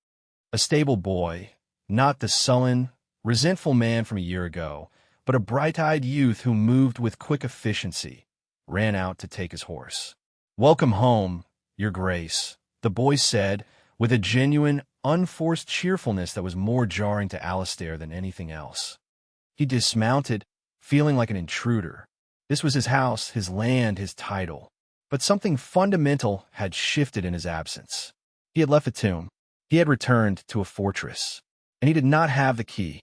A stable boy, not the sullen, resentful man from a year ago, but a bright-eyed youth who moved with quick efficiency, ran out to take his horse. "Welcome home, Your Grace," the boy said, with a genuine, unforced cheerfulness that was more jarring to Alistair than anything else. He dismounted, feeling like an intruder. This was his house, his land, his title. But something fundamental had shifted in his absence. He had left a tomb. He had returned to a fortress. And he did not have the key.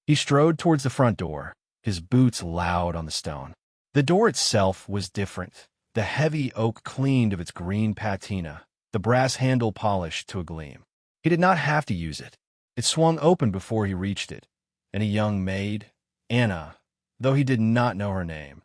He strode towards the front door, his boots loud on the stone. The door itself was different. The heavy oak cleaned of its green patina, the brass handle polished to a gleam. He did not have to use it. It swung open before he reached it, and a young maid, Anna, though he did not know her name,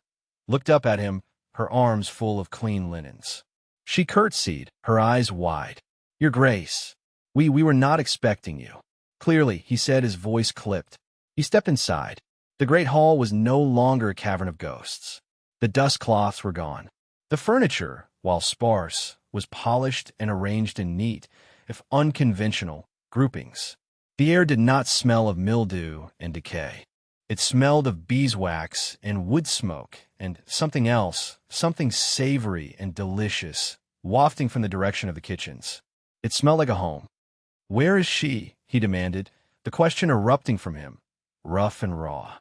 looked up at him, her arms full of clean linens. She curtsied, her eyes wide. "Your Grace, we were not expecting you." "Clearly," he said, his voice clipped. He stepped inside. The great hall was no longer a cavern of ghosts. The dust cloths were gone. The furniture, while sparse, was polished and arranged in neat, if unconventional, groupings. The air did not smell of mildew and decay. It smelled of beeswax and wood smoke and something else, something savory and delicious, wafting from the direction of the kitchens. It smelled like a home. "Where is she?" he demanded, the question erupting from him, rough and raw.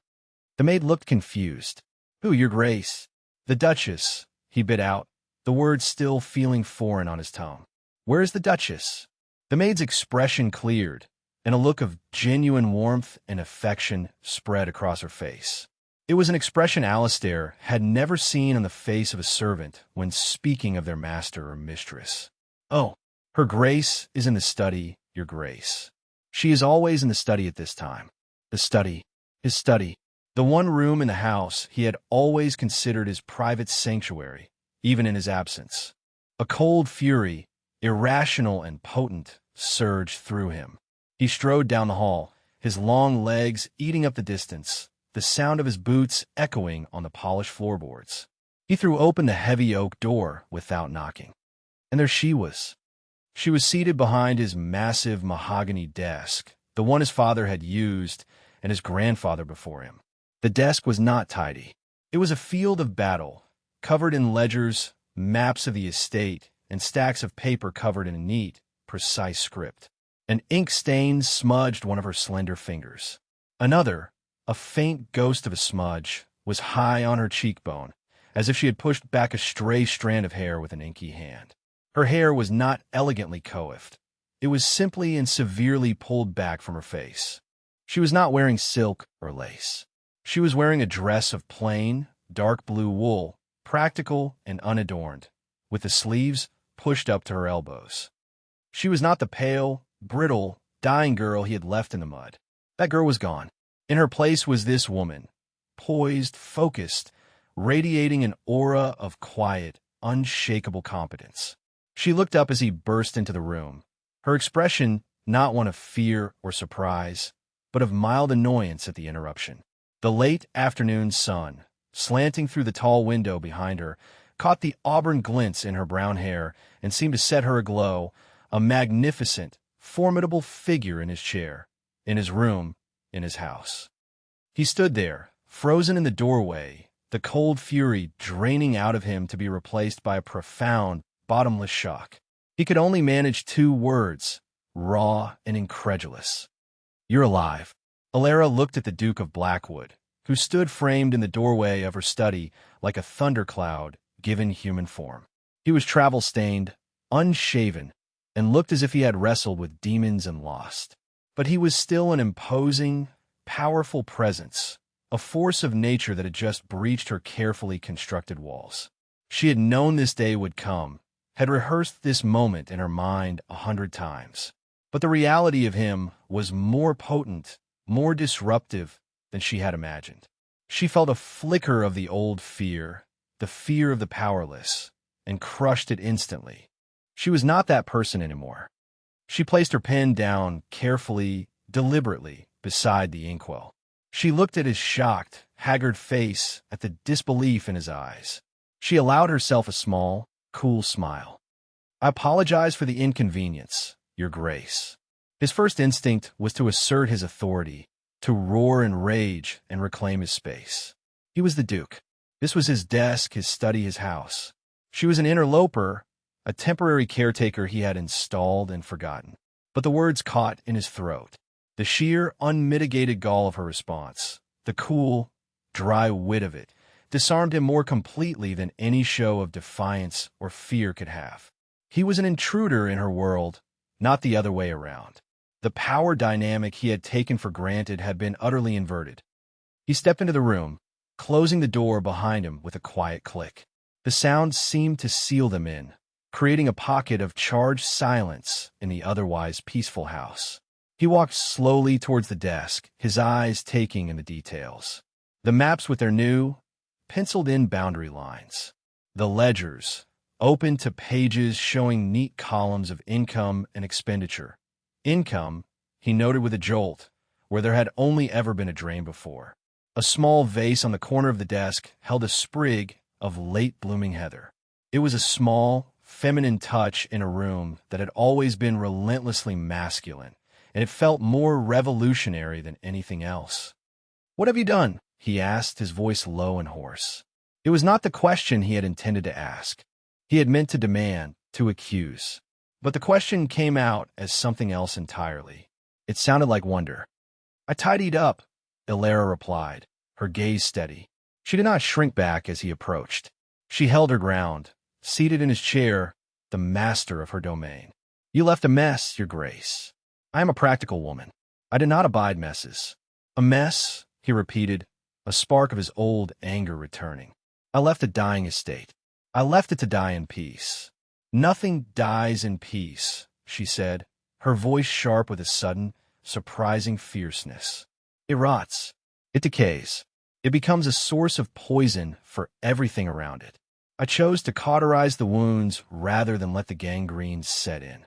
The maid looked confused. "Who, Your Grace?" "The Duchess," he bit out, the words still feeling foreign on his tongue. "Where is the Duchess?" The maid's expression cleared, and a look of genuine warmth and affection spread across her face. It was an expression Alistair had never seen on the face of a servant when speaking of their master or mistress. "Oh, Her Grace is in the study, Your Grace. She is always in the study at this time." The study, his study, the one room in the house he had always considered his private sanctuary, even in his absence. A cold fury, irrational and potent, surged through him. He strode down the hall, his long legs eating up the distance, the sound of his boots echoing on the polished floorboards. He threw open the heavy oak door without knocking. And there she was. She was seated behind his massive mahogany desk, the one his father had used and his grandfather before him. The desk was not tidy. It was a field of battle, covered in ledgers, maps of the estate, and stacks of paper covered in a neat, precise script. An ink stain smudged one of her slender fingers. Another, a faint ghost of a smudge, was high on her cheekbone, as if she had pushed back a stray strand of hair with an inky hand. Her hair was not elegantly coiffed. It was simply and severely pulled back from her face. She was not wearing silk or lace. She was wearing a dress of plain, dark blue wool, practical and unadorned, with the sleeves pushed up to her elbows. She was not the pale, brittle, dying girl he had left in the mud. That girl was gone. In her place was this woman, poised, focused, radiating an aura of quiet, unshakable competence. She looked up as he burst into the room, her expression not one of fear or surprise, but of mild annoyance at the interruption. The late afternoon sun, slanting through the tall window behind her, caught the auburn glints in her brown hair and seemed to set her aglow, a magnificent, formidable figure in his chair, in his room, in his house. He stood there, frozen in the doorway, the cold fury draining out of him to be replaced by a profound, bottomless shock. He could only manage 2 words, raw and incredulous. "You're alive." Alara looked at the Duke of Blackwood, who stood framed in the doorway of her study like a thundercloud, given human form. He was travel-stained, unshaven, and looked as if he had wrestled with demons and lost. But he was still an imposing, powerful presence, a force of nature that had just breached her carefully constructed walls. She had known this day would come, had rehearsed this moment in her mind 100 times. But the reality of him was more potent, more disruptive than she had imagined. She felt a flicker of the old fear, the fear of the powerless, and crushed it instantly. She was not that person anymore. She placed her pen down carefully, deliberately, beside the inkwell. She looked at his shocked, haggard face, at the disbelief in his eyes. She allowed herself a small, cool smile. "I apologize for the inconvenience, Your Grace." His first instinct was to assert his authority, to roar in rage and reclaim his space. He was the Duke. This was his desk, his study, his house. She was an interloper, a temporary caretaker he had installed and forgotten. But the words caught in his throat. The sheer, unmitigated gall of her response, the cool, dry wit of it, disarmed him more completely than any show of defiance or fear could have. He was an intruder in her world, not the other way around. The power dynamic he had taken for granted had been utterly inverted. He stepped into the room, closing the door behind him with a quiet click. The sound seemed to seal them in, creating a pocket of charged silence in the otherwise peaceful house. He walked slowly towards the desk, his eyes taking in the details. The maps with their new, penciled-in boundary lines. The ledgers, open to pages showing neat columns of income and expenditure. Income, he noted with a jolt, where there had only ever been a drain before. A small vase on the corner of the desk held a sprig of late-blooming heather. It was a small, feminine touch in a room that had always been relentlessly masculine, and it felt more revolutionary than anything else. "What have you done?" he asked, his voice low and hoarse. It was not the question he had intended to ask. He had meant to demand, to accuse. But the question came out as something else entirely. It sounded like wonder. "I tidied up," Ilara replied, her gaze steady. She did not shrink back as he approached. She held her ground, seated in his chair, the master of her domain. "You left a mess, Your Grace." "I am a practical woman. I do not abide messes." "A mess," he repeated, a spark of his old anger returning. "I left a dying estate. I left it to die in peace." "Nothing dies in peace," she said, her voice sharp with a sudden, surprising fierceness. "It rots. It decays. It becomes a source of poison for everything around it. I chose to cauterize the wounds rather than let the gangrene set in."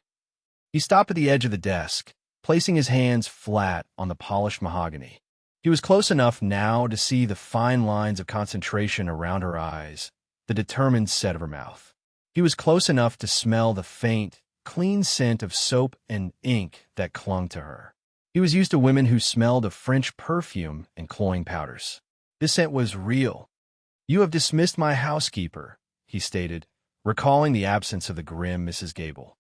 He stopped at the edge of the desk, placing his hands flat on the polished mahogany. He was close enough now to see the fine lines of concentration around her eyes, the determined set of her mouth. He was close enough to smell the faint, clean scent of soap and ink that clung to her. He was used to women who smelled of French perfume and cloying powders. This scent was real. "You have dismissed my housekeeper," he stated, recalling the absence of the grim Mrs. Gable.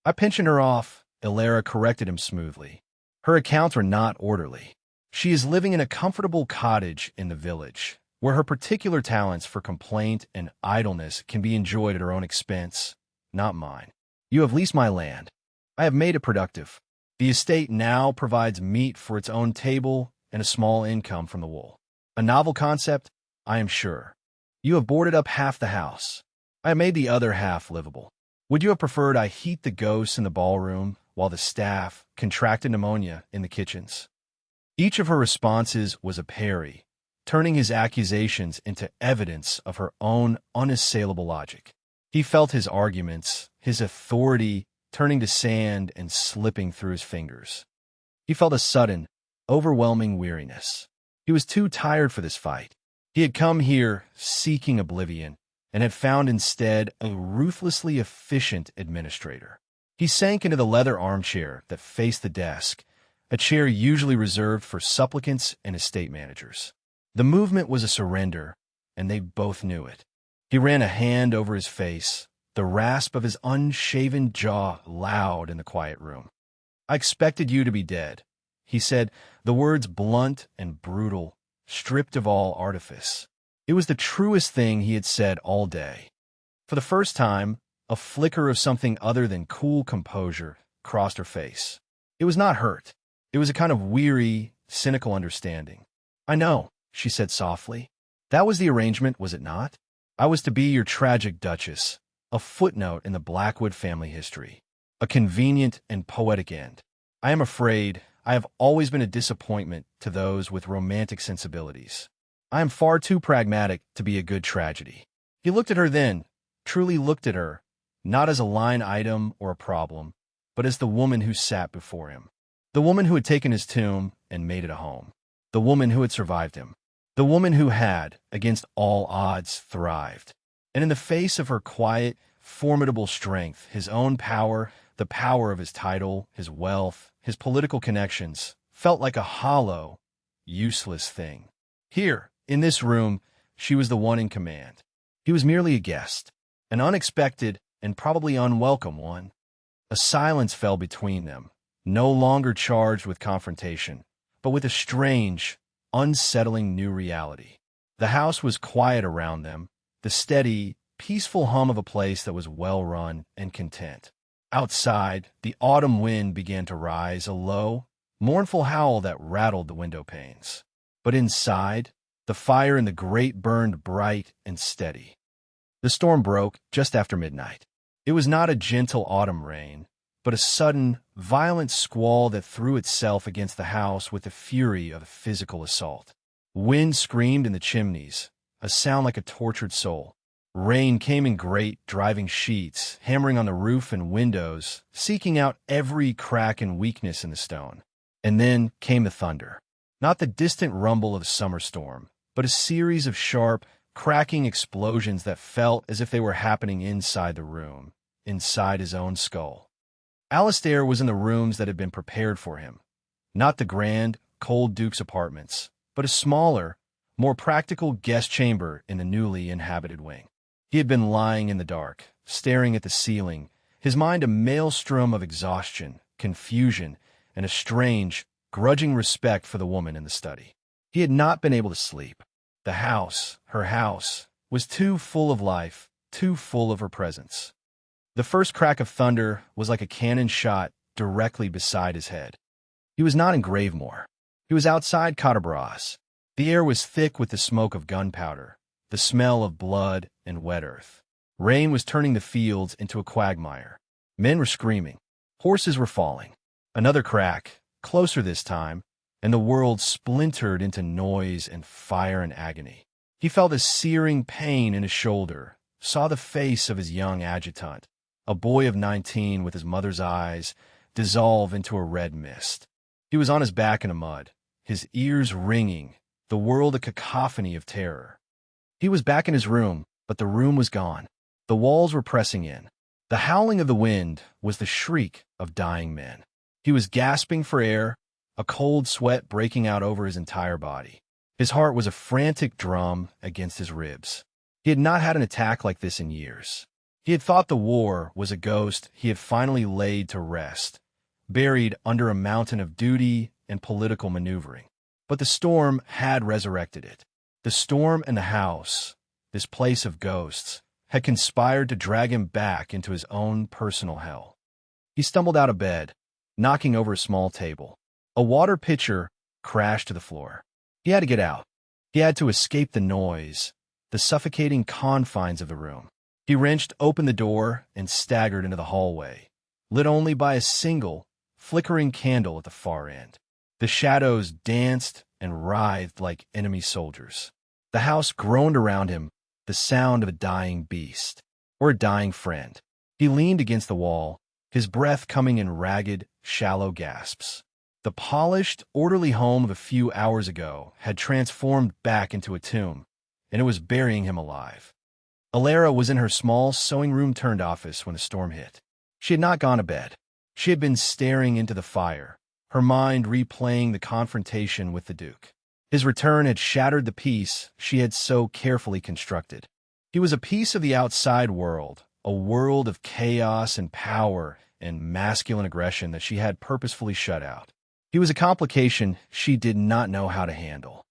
"I pensioned her off," Ilara corrected him smoothly. "Her accounts were not orderly. She is living in a comfortable cottage in the village, where her particular talents for complaint and idleness can be enjoyed at her own expense, not mine. You have leased my land. I have made it productive. The estate now provides meat for its own table and a small income from the wool. A novel concept, I am sure. You have boarded up half the house. I have made the other half livable. Would you have preferred I heat the ghosts in the ballroom while the staff contracted pneumonia in the kitchens?" Each of her responses was a parry, turning his accusations into evidence of her own unassailable logic. He felt his arguments, his authority, turning to sand and slipping through his fingers. He felt a sudden, overwhelming weariness. He was too tired for this fight. He had come here seeking oblivion and had found instead a ruthlessly efficient administrator. He sank into the leather armchair that faced the desk, a chair usually reserved for supplicants and estate managers. The movement was a surrender, and they both knew it. He ran a hand over his face, the rasp of his unshaven jaw loud in the quiet room. "I expected you to be dead," he said, the words blunt and brutal, stripped of all artifice. It was the truest thing he had said all day. For the first time, a flicker of something other than cool composure crossed her face. It was not hurt. It was a kind of weary, cynical understanding. "I know," she said softly. "That was the arrangement, was it not? I was to be your tragic duchess, a footnote in the Blackwood family history, a convenient and poetic end. I am afraid I have always been a disappointment to those with romantic sensibilities. I am far too pragmatic to be a good tragedy." He looked at her then, truly looked at her, not as a line item or a problem, but as the woman who sat before him. The woman who had taken his tomb and made it a home. The woman who had survived him. The woman who had, against all odds, thrived. And in the face of her quiet, formidable strength, his own power, the power of his title, his wealth, his political connections, felt like a hollow, useless thing. Here, in this room, she was the one in command. He was merely a guest, an unexpected and probably unwelcome one. A silence fell between them, no longer charged with confrontation, but with a strange, unsettling new reality. The house was quiet around them, the steady, peaceful hum of a place that was well-run and content. Outside, the autumn wind began to rise, a low, mournful howl that rattled the window panes. But inside, the fire in the grate burned bright and steady. The storm broke just after midnight. It was not a gentle autumn rain, but a sudden, violent squall that threw itself against the house with the fury of a physical assault. Wind screamed in the chimneys, a sound like a tortured soul. Rain came in great, driving sheets, hammering on the roof and windows, seeking out every crack and weakness in the stone. And then came the thunder. Not the distant rumble of a summer storm, but a series of sharp, cracking explosions that felt as if they were happening inside the room, inside his own skull. Alistair was in the rooms that had been prepared for him. Not the grand, cold Duke's apartments, but a smaller, more practical guest chamber in the newly inhabited wing. He had been lying in the dark, staring at the ceiling, his mind a maelstrom of exhaustion, confusion, and a strange, grudging respect for the woman in the study. He had not been able to sleep. The house, her house, was too full of life, too full of her presence. The first crack of thunder was like a cannon shot directly beside his head. He was not in Gravemore. He was outside Cotter. The air was thick with the smoke of gunpowder, the smell of blood and wet earth. Rain was turning the fields into a quagmire. Men were screaming. Horses were falling. Another crack, closer this time, and the world splintered into noise and fire and agony. He felt a searing pain in his shoulder, saw the face of his young adjutant, a boy of 19 with his mother's eyes, dissolve into a red mist. He was on his back in the mud, his ears ringing, the world a cacophony of terror. He was back in his room, but the room was gone. The walls were pressing in. The howling of the wind was the shriek of dying men. He was gasping for air, a cold sweat breaking out over his entire body. His heart was a frantic drum against his ribs. He had not had an attack like this in years. He had thought the war was a ghost he had finally laid to rest, buried under a mountain of duty and political maneuvering. But the storm had resurrected it. The storm and the house, this place of ghosts, had conspired to drag him back into his own personal hell. He stumbled out of bed, knocking over a small table. A water pitcher crashed to the floor. He had to get out. He had to escape the noise, the suffocating confines of the room. He wrenched open the door and staggered into the hallway, lit only by a single, flickering candle at the far end. The shadows danced and writhed like enemy soldiers. The house groaned around him, the sound of a dying beast, or a dying friend. He leaned against the wall, his breath coming in ragged, shallow gasps. The polished, orderly home of a few hours ago had transformed back into a tomb, and it was burying him alive. Alara was in her small sewing-room turned office when the storm hit. She had not gone to bed. She had been staring into the fire, her mind replaying the confrontation with the Duke. His return had shattered the peace she had so carefully constructed. He was a piece of the outside world, a world of chaos and power and masculine aggression that she had purposefully shut out. He was a complication she did not know how to handle.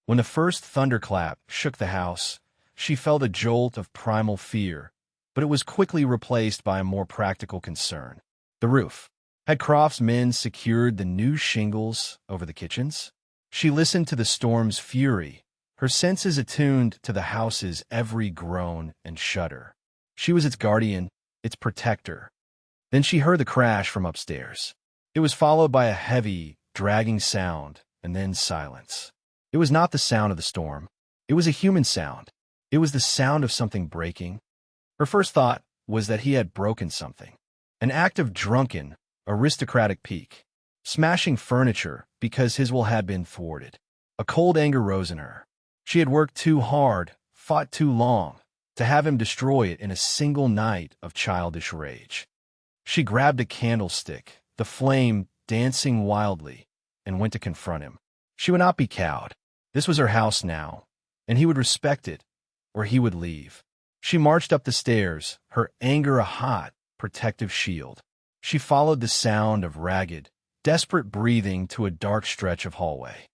When the first thunderclap shook the house, she felt a jolt of primal fear, but it was quickly replaced by a more practical concern: the roof. Had Croft's men secured the new shingles over the kitchens? She listened to the storm's fury, her senses attuned to the house's every groan and shudder. She was its guardian, its protector. Then she heard the crash from upstairs. It was followed by a heavy, dragging sound, and then silence. It was not the sound of the storm. It was a human sound. It was the sound of something breaking. Her first thought was that he had broken something. An act of drunken, aristocratic pique, smashing furniture because his will had been thwarted. A cold anger rose in her. She had worked too hard, fought too long, to have him destroy it in a single night of childish rage. She grabbed a candlestick, the flame dancing wildly, and went to confront him. She would not be cowed. This was her house now, and he would respect it, or he would leave. She marched up the stairs, her anger a hot, protective shield. She followed the sound of ragged, desperate breathing to a dark stretch of hallway.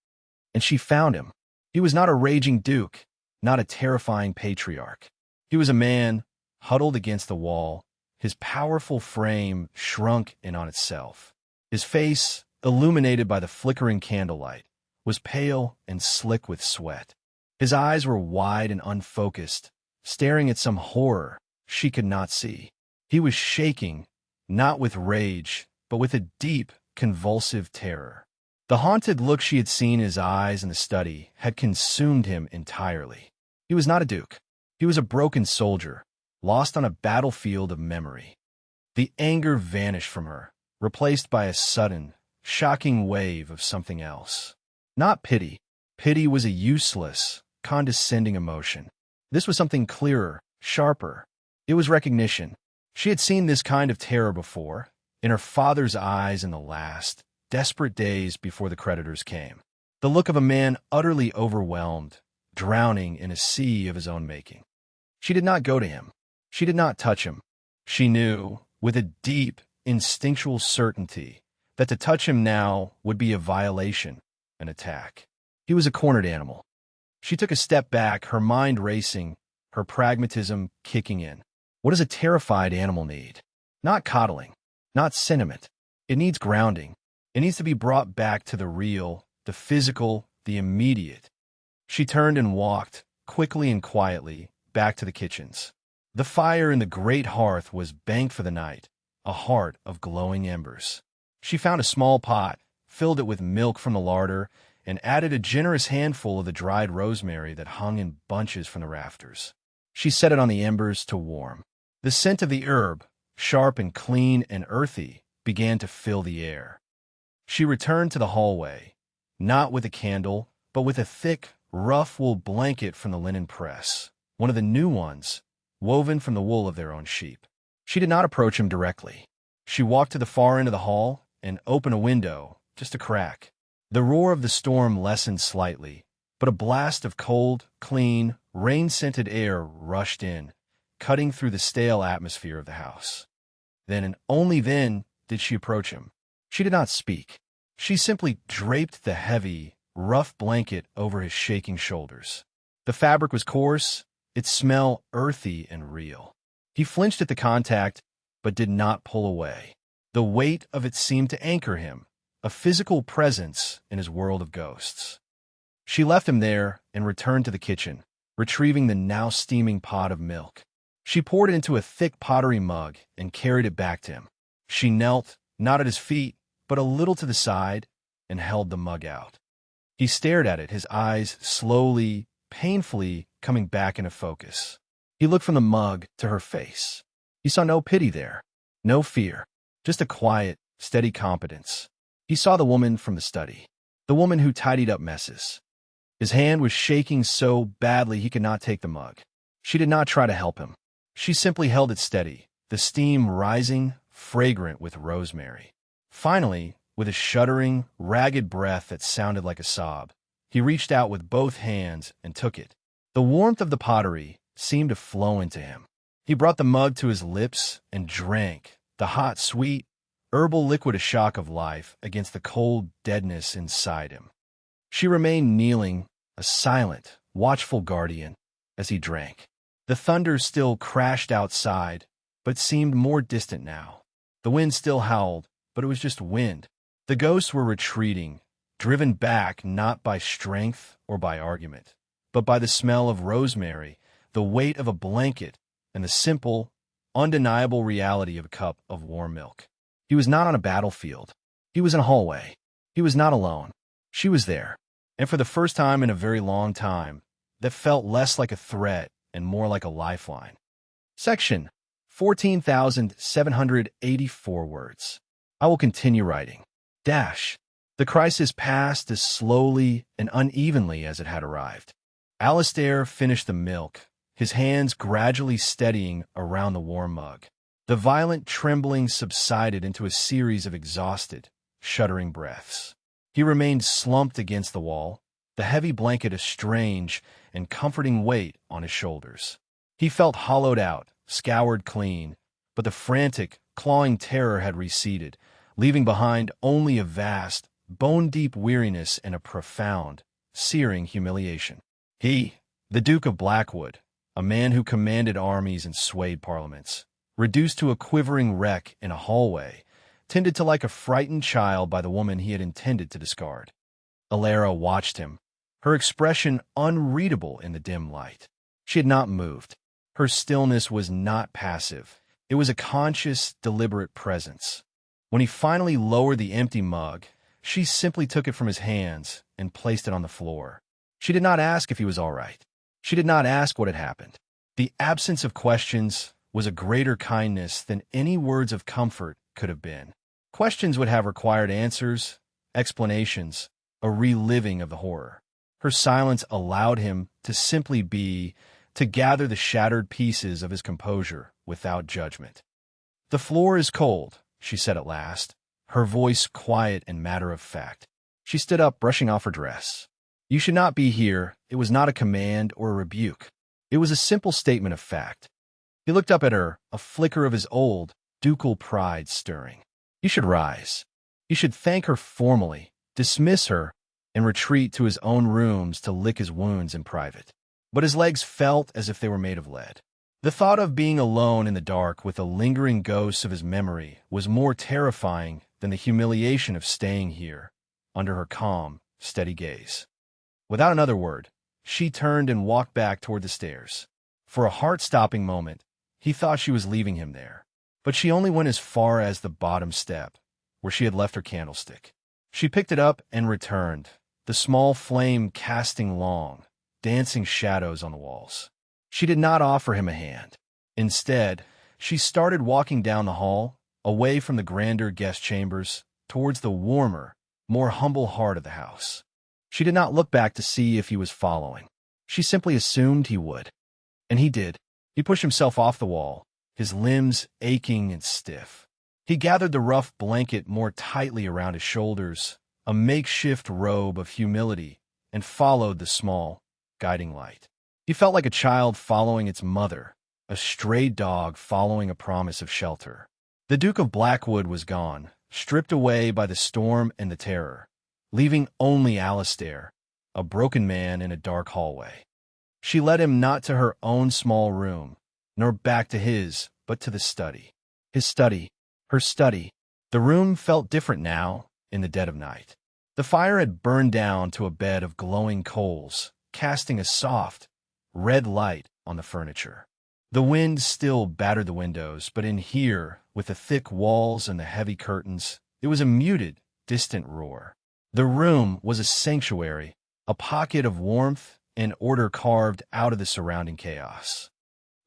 And she found him. He was not a raging duke, not a terrifying patriarch. He was a man, huddled against the wall, his powerful frame shrunk in on itself. His face, illuminated by the flickering candlelight, was pale and slick with sweat. His eyes were wide and unfocused, staring at some horror she could not see. He was shaking, not with rage, but with a deep, convulsive terror. The haunted look she had seen in his eyes in the study had consumed him entirely. He was not a duke. He was a broken soldier, lost on a battlefield of memory. The anger vanished from her, replaced by a sudden, shocking wave of something else. Not pity. Pity was a useless, condescending emotion. This was something clearer, sharper. It was recognition. She had seen this kind of terror before, in her father's eyes in the last, desperate days before the creditors came. The look of a man utterly overwhelmed, drowning in a sea of his own making. She did not go to him. She did not touch him. She knew, with a deep, instinctual certainty, that to touch him now would be a violation, an attack. He was a cornered animal. She took a step back, her mind racing, her pragmatism kicking in. What does a terrified animal need? Not coddling, not sentiment. It needs grounding. It needs to be brought back to the real, the physical, the immediate. She turned and walked, quickly and quietly, back to the kitchens. The fire in the great hearth was banked for the night, a heart of glowing embers. She found a small pot, filled it with milk from the larder, and added a generous handful of the dried rosemary that hung in bunches from the rafters. She set it on the embers to warm. The scent of the herb, sharp and clean and earthy, began to fill the air. She returned to the hallway, not with a candle, but with a thick, rough wool blanket from the linen press, one of the new ones, woven from the wool of their own sheep. She did not approach him directly. She walked to the far end of the hall and opened a window, just a crack. The roar of the storm lessened slightly, but a blast of cold, clean, rain-scented air rushed in, cutting through the stale atmosphere of the house. Then and only then did she approach him. She did not speak. She simply draped the heavy, rough blanket over his shaking shoulders. The fabric was coarse, its smell earthy and real. He flinched at the contact, but did not pull away. The weight of it seemed to anchor him, a physical presence in his world of ghosts. She left him there and returned to the kitchen, retrieving the now steaming pot of milk. She poured it into a thick pottery mug and carried it back to him. She knelt, not at his feet, but a little to the side, and held the mug out. He stared at it, his eyes slowly, painfully coming back into focus. He looked from the mug to her face. He saw no pity there, no fear, just a quiet, steady competence. He saw the woman from the study, the woman who tidied up messes. His hand was shaking so badly he could not take the mug. She did not try to help him. She simply held it steady, the steam rising, fragrant with rosemary. Finally, with a shuddering, ragged breath that sounded like a sob, he reached out with both hands and took it. The warmth of the pottery seemed to flow into him. He brought the mug to his lips and drank, the hot, sweet, herbal liquid a shock of life against the cold deadness inside him. She remained kneeling, a silent, watchful guardian, as he drank. The thunder still crashed outside, but seemed more distant now. The wind still howled, but it was just wind. The ghosts were retreating, driven back not by strength or by argument, but by the smell of rosemary, the weight of a blanket, and the simple, undeniable reality of a cup of warm milk. He was not on a battlefield. He was in a hallway. He was not alone. She was there. And for the first time in a very long time, that felt less like a threat and more like a lifeline. Section 14,784 words. I will continue writing. Dash. The crisis passed as slowly and unevenly as it had arrived. Alistair finished the milk, his hands gradually steadying around the warm mug. The violent trembling subsided into a series of exhausted, shuddering breaths. He remained slumped against the wall, the heavy blanket a strange and comforting weight on his shoulders. He felt hollowed out, scoured clean, but the frantic, clawing terror had receded, leaving behind only a vast, bone-deep weariness and a profound, searing humiliation. He, the Duke of Blackwood, a man who commanded armies and swayed parliaments, reduced to a quivering wreck in a hallway, tended to like a frightened child by the woman he had intended to discard. Alara watched him, her expression unreadable in the dim light. She had not moved. Her stillness was not passive. It was a conscious, deliberate presence. When he finally lowered the empty mug, she simply took it from his hands and placed it on the floor. She did not ask if he was all right. She did not ask what had happened. The absence of questions was a greater kindness than any words of comfort could have been. Questions would have required answers, explanations, a reliving of the horror. Her silence allowed him to simply be, to gather the shattered pieces of his composure without judgment. "The floor is cold," she said at last, her voice quiet and matter-of-fact. She stood up, brushing off her dress. "You should not be here." It was not a command or a rebuke. It was a simple statement of fact. He looked up at her, a flicker of his old, ducal pride stirring. "You should rise. You should thank her formally, dismiss her, and retreat to his own rooms to lick his wounds in private." But his legs felt as if they were made of lead. The thought of being alone in the dark with the lingering ghosts of his memory was more terrifying than the humiliation of staying here, under her calm, steady gaze. Without another word, she turned and walked back toward the stairs. For a heart-stopping moment, he thought she was leaving him there. But she only went as far as the bottom step, where she had left her candlestick. She picked it up and returned, the small flame casting long, dancing shadows on the walls. She did not offer him a hand. Instead, she started walking down the hall, away from the grander guest chambers, towards the warmer, more humble heart of the house. She did not look back to see if he was following. She simply assumed he would. And he did. He pushed himself off the wall, his limbs aching and stiff. He gathered the rough blanket more tightly around his shoulders, a makeshift robe of humility, and followed the small, guiding light. He felt like a child following its mother, a stray dog following a promise of shelter. The Duke of Blackwood was gone, stripped away by the storm and the terror, leaving only Alistair, a broken man in a dark hallway. She led him not to her own small room, nor back to his, but to the study. His study, her study. The room felt different now, in the dead of night. The fire had burned down to a bed of glowing coals, casting a soft, red light on the furniture. The wind still battered the windows, but in here, with the thick walls and the heavy curtains, it was a muted, distant roar. The room was a sanctuary, a pocket of warmth and order carved out of the surrounding chaos.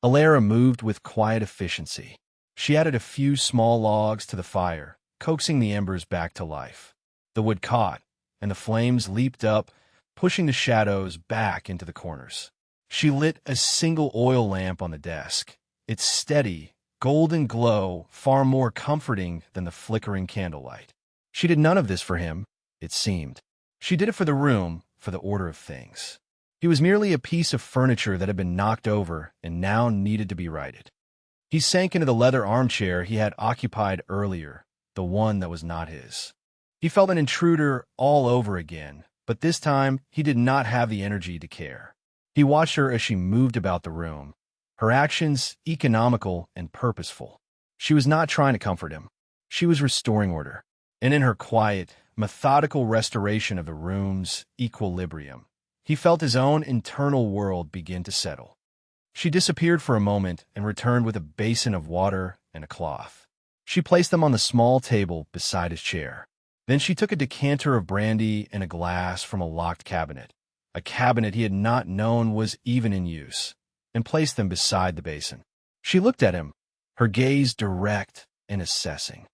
Alara moved with quiet efficiency. She added a few small logs to the fire, coaxing the embers back to life. The wood caught, and the flames leaped up, pushing the shadows back into the corners. She lit a single oil lamp on the desk, its steady, golden glow far more comforting than the flickering candlelight. She did none of this for him, it seemed. She did it for the room, for the order of things. He was merely a piece of furniture that had been knocked over and now needed to be righted. He sank into the leather armchair he had occupied earlier, the one that was not his. He felt an intruder all over again, but this time he did not have the energy to care. He watched her as she moved about the room, her actions economical and purposeful. She was not trying to comfort him. She was restoring order. And in her quiet, methodical restoration of the room's equilibrium, he felt his own internal world begin to settle. She disappeared for a moment and returned with a basin of water and a cloth. She placed them on the small table beside his chair. Then she took a decanter of brandy and a glass from a locked cabinet, a cabinet he had not known was even in use, and placed them beside the basin. She looked at him, her gaze direct and assessing.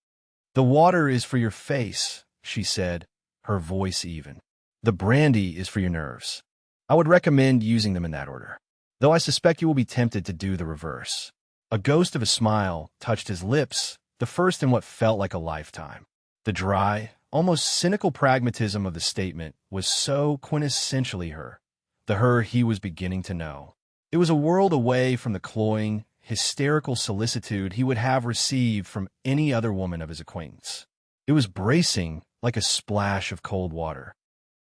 "The water is for your face," she said, her voice even. "The brandy is for your nerves. I would recommend using them in that order, though I suspect you will be tempted to do the reverse." A ghost of a smile touched his lips, the first in what felt like a lifetime. The dry, almost cynical pragmatism of the statement was so quintessentially her, the her he was beginning to know. It was a world away from the cloying, hysterical solicitude he would have received from any other woman of his acquaintance. It was bracing like a splash of cold water.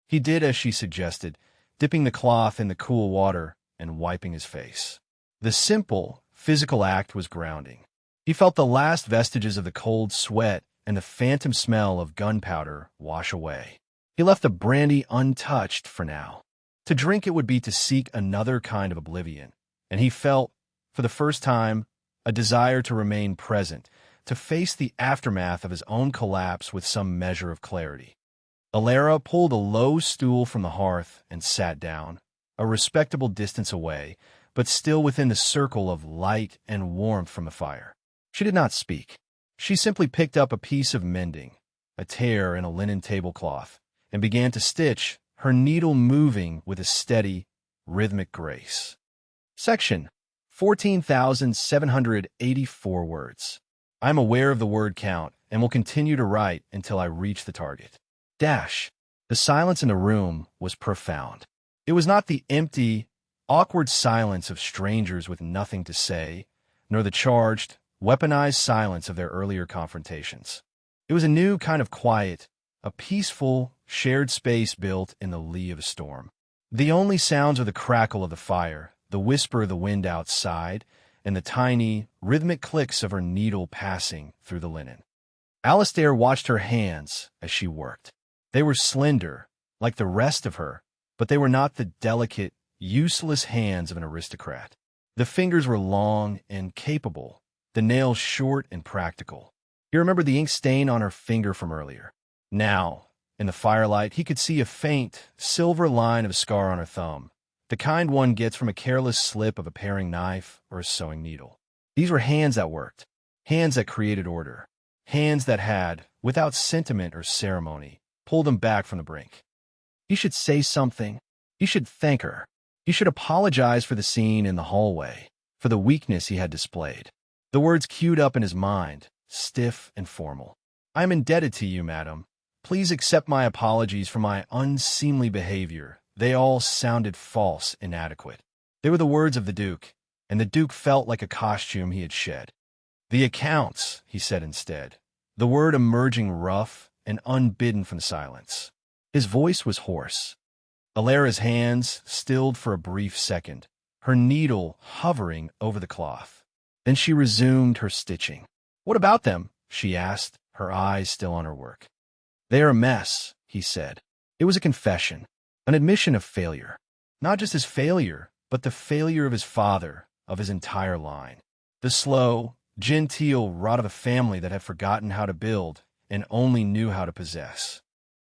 He did as she suggested, dipping the cloth in the cool water and wiping his face. The simple, physical act was grounding. He felt the last vestiges of the cold sweat and the phantom smell of gunpowder wash away. He left the brandy untouched for now. To drink it would be to seek another kind of oblivion, and he felt, for the first time, a desire to remain present, to face the aftermath of his own collapse with some measure of clarity. Alara pulled a low stool from the hearth and sat down, a respectable distance away, but still within the circle of light and warmth from the fire. She did not speak. She simply picked up a piece of mending, a tear in a linen tablecloth, and began to stitch, her needle moving with a steady, rhythmic grace. Section 14,784 words. I am aware of the word count and will continue to write until I reach the target. Dash. The silence in the room was profound. It was not the empty, awkward silence of strangers with nothing to say, nor the charged, weaponized silence of their earlier confrontations. It was a new kind of quiet, a peaceful, shared space built in the lee of a storm. The only sounds were the crackle of the fire, the whisper of the wind outside, and the tiny, rhythmic clicks of her needle passing through the linen. Alistair watched her hands as she worked. They were slender, like the rest of her, but they were not the delicate, useless hands of an aristocrat. The fingers were long and capable, the nails short and practical. He remembered the ink stain on her finger from earlier. Now, in the firelight, he could see a faint, silver line of a scar on her thumb, the kind one gets from a careless slip of a paring knife or a sewing needle. These were hands that worked, hands that created order, hands that had, without sentiment or ceremony, pulled him back from the brink. He should say something. He should thank her. He should apologize for the scene in the hallway, for the weakness he had displayed. The words queued up in his mind, stiff and formal. "I am indebted to you, madam. Please accept my apologies for my unseemly behavior." They all sounded false, inadequate. They were the words of the Duke, and the Duke felt like a costume he had shed. "The accounts," he said instead, the word emerging rough and unbidden from the silence. His voice was hoarse. Alara's hands stilled for a brief second, her needle hovering over the cloth. Then she resumed her stitching. "What about them?" she asked, her eyes still on her work. "They are a mess," he said. It was a confession, an admission of failure. Not just his failure, but the failure of his father, of his entire line. The slow, genteel rot of a family that had forgotten how to build and only knew how to possess.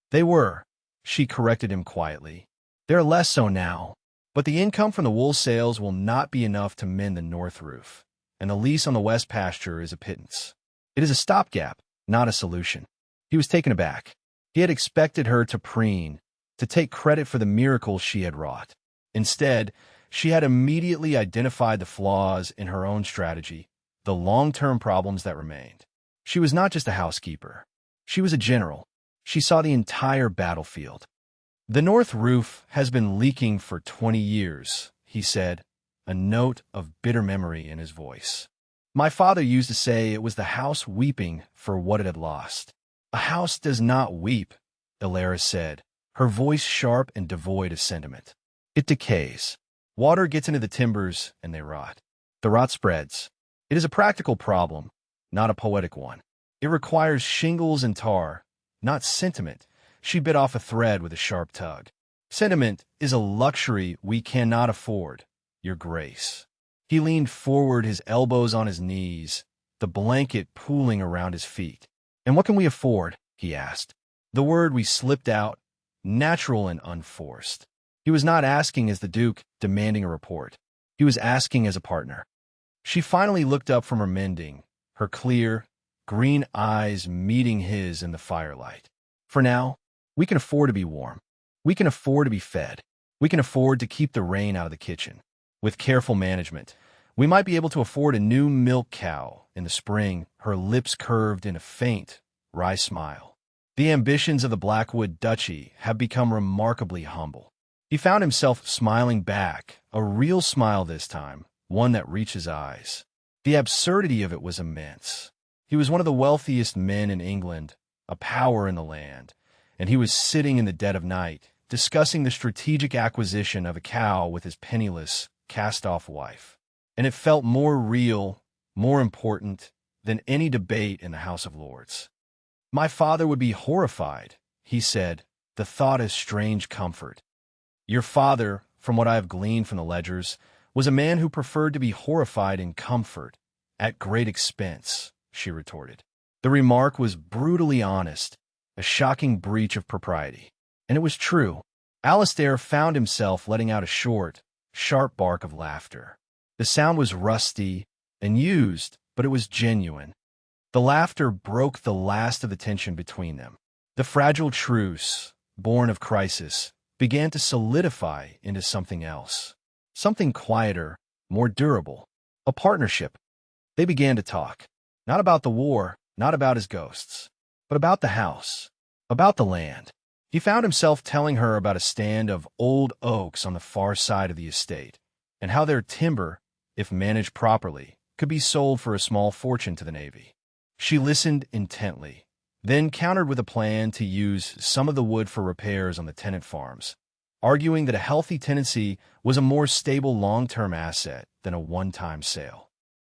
"They were," she corrected him quietly. "They are less so now, but the income from the wool sales will not be enough to mend the north roof, and the lease on the west pasture is a pittance. It is a stopgap, not a solution." He was taken aback. He had expected her to preen, to take credit for the miracles she had wrought. Instead, she had immediately identified the flaws in her own strategy, the long-term problems that remained. She was not just a housekeeper. She was a general. She saw the entire battlefield. "The north roof has been leaking for 20 years, he said, a note of bitter memory in his voice. "My father used to say it was the house weeping for what it had lost." "A house does not weep," Alara said, her voice sharp and devoid of sentiment. "It decays. Water gets into the timbers and they rot. The rot spreads. It is a practical problem, not a poetic one. It requires shingles and tar, not sentiment. She bit off a thread with a sharp tug. Sentiment is a luxury we cannot afford, Your Grace. He leaned forward, his elbows on his knees, the blanket pooling around his feet. And what can we afford? He asked. The word we slipped out, natural and unforced. He was not asking as the Duke, demanding a report. He was asking as a partner. She finally looked up from her mending, her clear, green eyes meeting his in the firelight. For now, we can afford to be warm. We can afford to be fed. We can afford to keep the rain out of the kitchen. With careful management, we might be able to afford a new milk cow in the spring, her lips curved in a faint, wry smile. The ambitions of the Blackwood Duchy have become remarkably humble. He found himself smiling back, a real smile this time, one that reached his eyes. The absurdity of it was immense. He was one of the wealthiest men in England, a power in the land, and he was sitting in the dead of night, discussing the strategic acquisition of a cow with his penniless, cast-off wife. And it felt more real, more important, than any debate in the House of Lords. My father would be horrified, he said, the thought as strange comfort. Your father, from what I have gleaned from the ledgers, was a man who preferred to be horrified in comfort, at great expense, she retorted. The remark was brutally honest, a shocking breach of propriety. And it was true. Alistair found himself letting out a short, sharp bark of laughter. The sound was rusty and used, but it was genuine. The laughter broke the last of the tension between them. The fragile truce, born of crisis, began to solidify into something else. Something quieter, more durable. A partnership. They began to talk. Not about the war, not about his ghosts, but about the house, about the land. He found himself telling her about a stand of old oaks on the far side of the estate, and how their timber, if managed properly, could be sold for a small fortune to the Navy. She listened intently, then countered with a plan to use some of the wood for repairs on the tenant farms, arguing that a healthy tenancy was a more stable long-term asset than a one-time sale.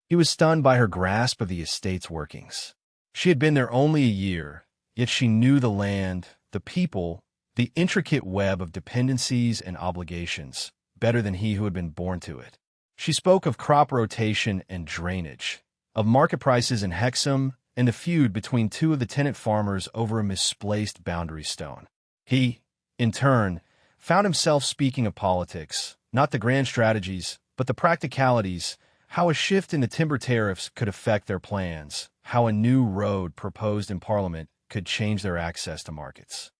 He was stunned by her grasp of the estate's workings. She had been there only a year, yet she knew the land, the people, the intricate web of dependencies and obligations better than he who had been born to it. She spoke of crop rotation and drainage, of market prices in Hexham, and the feud between two of the tenant farmers over a misplaced boundary stone. He, in turn, found himself speaking of politics, not the grand strategies, but the practicalities, how a shift in the timber tariffs could affect their plans, how a new road proposed in Parliament could change their access to markets.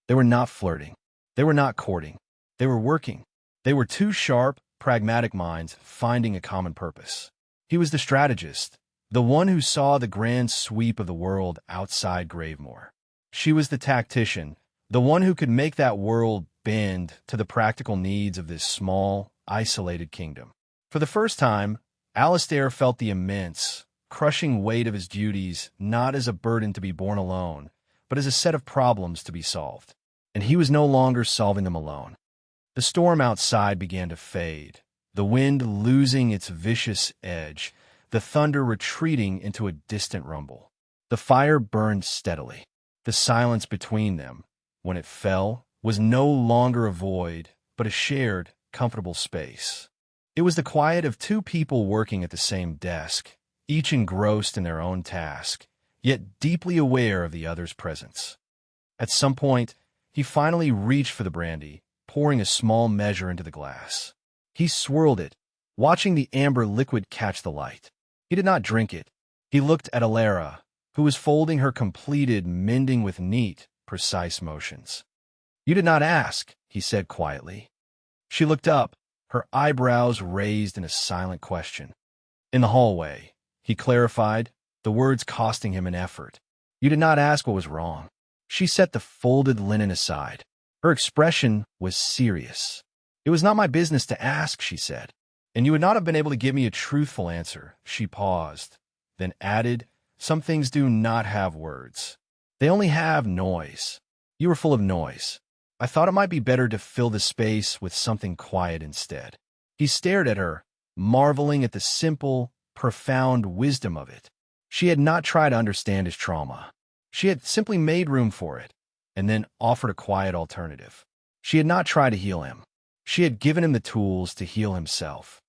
They were not flirting. They were not courting. They were working. They were two sharp, pragmatic minds finding a common purpose. He was the strategist, the one who saw the grand sweep of the world outside Gravemore. She was the tactician, the one who could make that world bend to the practical needs of this small, isolated kingdom. For the first time, Alistair felt the immense, crushing weight of his duties not as a burden to be borne alone, but as a set of problems to be solved. And he was no longer solving them alone. The storm outside began to fade, the wind losing its vicious edge, the thunder retreating into a distant rumble. The fire burned steadily. The silence between them, when it fell, was no longer a void, but a shared, comfortable space. It was the quiet of two people working at the same desk, each engrossed in their own task, yet deeply aware of the other's presence. At some point, he finally reached for the brandy, pouring a small measure into the glass. He swirled it, watching the amber liquid catch the light. He did not drink it. He looked at Alara, who was folding her completed mending with neat, precise motions. "You did not ask," he said quietly. She looked up, her eyebrows raised in a silent question. "In the hallway," he clarified, the words costing him an effort. "You did not ask what was wrong." She set the folded linen aside. Her expression was serious. "It was not my business to ask," she said. "And you would not have been able to give me a truthful answer." She paused, then added, "Some things do not have words. They only have noise. You were full of noise. I thought it might be better to fill the space with something quiet instead." He stared at her, marveling at the simple, profound wisdom of it. She had not tried to understand his trauma. She had simply made room for it, and then offered a quiet alternative. She had not tried to heal him. She had given him the tools to heal himself.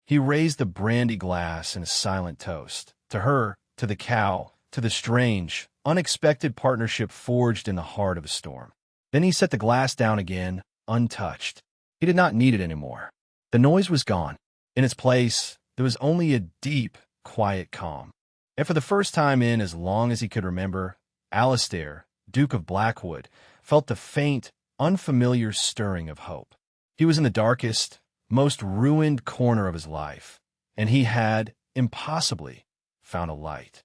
He raised the brandy glass in a silent toast. To her, to the cow, to the strange, unexpected partnership forged in the heart of a storm. Then he set the glass down again, untouched. He did not need it anymore. The noise was gone. In its place, there was only a deep, quiet calm. And for the first time in as long as he could remember, Alistair, Duke of Blackwood, felt the faint, unfamiliar stirring of hope. He was in the darkest, most ruined corner of his life, and he had, impossibly, found a light.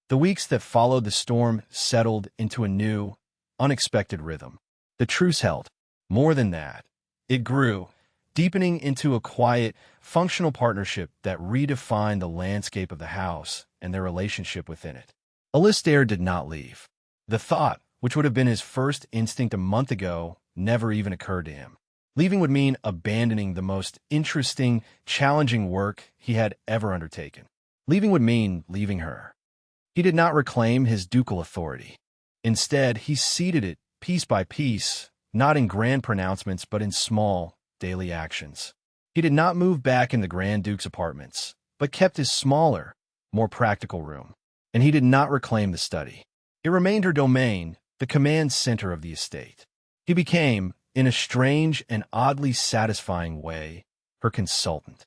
The weeks that followed the storm settled into a new, unexpected rhythm. The truce held. More than that, it grew, deepening into a quiet, functional partnership that redefined the landscape of the house and their relationship within it. Alistair did not leave. The thought, which would have been his first instinct a month ago, never even occurred to him. Leaving would mean abandoning the most interesting, challenging work he had ever undertaken. Leaving would mean leaving her. He did not reclaim his ducal authority. Instead, he ceded it piece by piece, not in grand pronouncements but in small, daily actions. He did not move back in the Grand Duke's apartments, but kept his smaller, more practical room. And he did not reclaim the study. It remained her domain, the command center of the estate. He became, in a strange and oddly satisfying way, her consultant.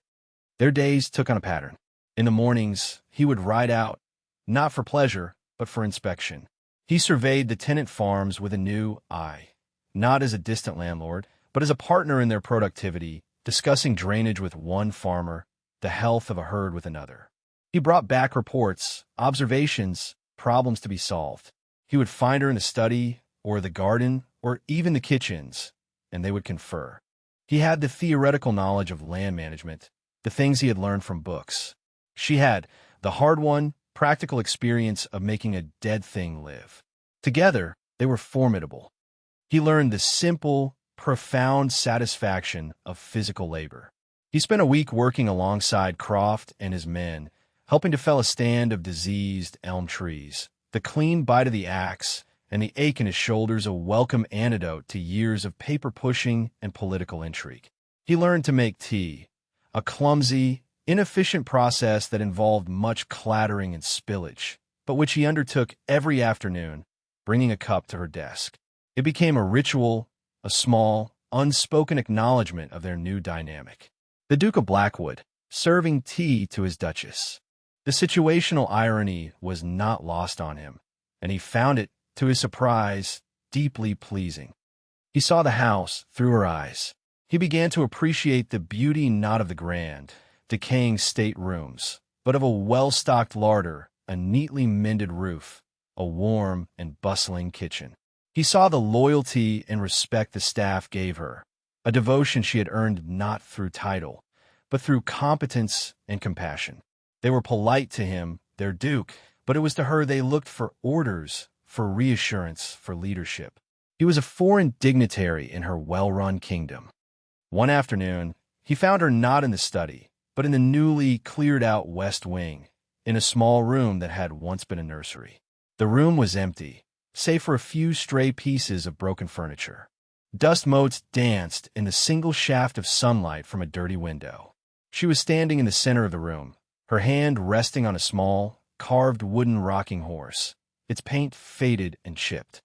Their days took on a pattern. In the mornings, he would ride out, not for pleasure, but for inspection. He surveyed the tenant farms with a new eye, not as a distant landlord, but as a partner in their productivity, discussing drainage with one farmer, the health of a herd with another. He brought back reports, observations, problems to be solved. He would find her in the study, or the garden, or even the kitchens, and they would confer. He had the theoretical knowledge of land management, the things he had learned from books. She had the hard-won, practical experience of making a dead thing live. Together, they were formidable. He learned the simple, profound satisfaction of physical labor. He spent a week working alongside Croft and his men, helping to fell a stand of diseased elm trees. The clean bite of the axe and the ache in his shoulders a welcome antidote to years of paper-pushing and political intrigue. He learned to make tea, a clumsy, inefficient process that involved much clattering and spillage, but which he undertook every afternoon, bringing a cup to her desk. It became a ritual, a small, unspoken acknowledgement of their new dynamic. The Duke of Blackwood, serving tea to his Duchess. The situational irony was not lost on him, and he found it, to his surprise, deeply pleasing. He saw the house through her eyes. He began to appreciate the beauty not of the grand, decaying state rooms, but of a well-stocked larder, a neatly mended roof, a warm and bustling kitchen. He saw the loyalty and respect the staff gave her, a devotion she had earned not through title, but through competence and compassion. They were polite to him, their duke, but it was to her they looked for orders, for reassurance, for leadership. He was a foreign dignitary in her well-run kingdom. One afternoon, he found her not in the study, but in the newly cleared-out west wing, in a small room that had once been a nursery. The room was empty, save for a few stray pieces of broken furniture. Dust motes danced in the single shaft of sunlight from a dirty window. She was standing in the center of the room, her hand resting on a small, carved wooden rocking horse, its paint faded and chipped.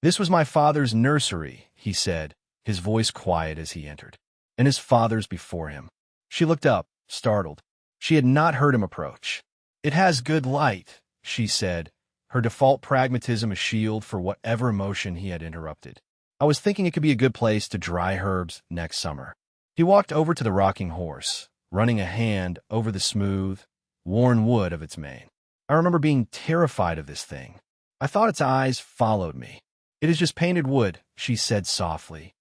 "This was my father's nursery," he said, his voice quiet as he entered, "and his father's before him." She looked up, startled. She had not heard him approach. "It has good light," she said, her default pragmatism a shield for whatever emotion he had interrupted. "I was thinking it could be a good place to dry herbs next summer." He walked over to the rocking horse, running a hand over the smooth, worn wood of its mane. "I remember being terrified of this thing. I thought its eyes followed me." "It is just painted wood," she said softly.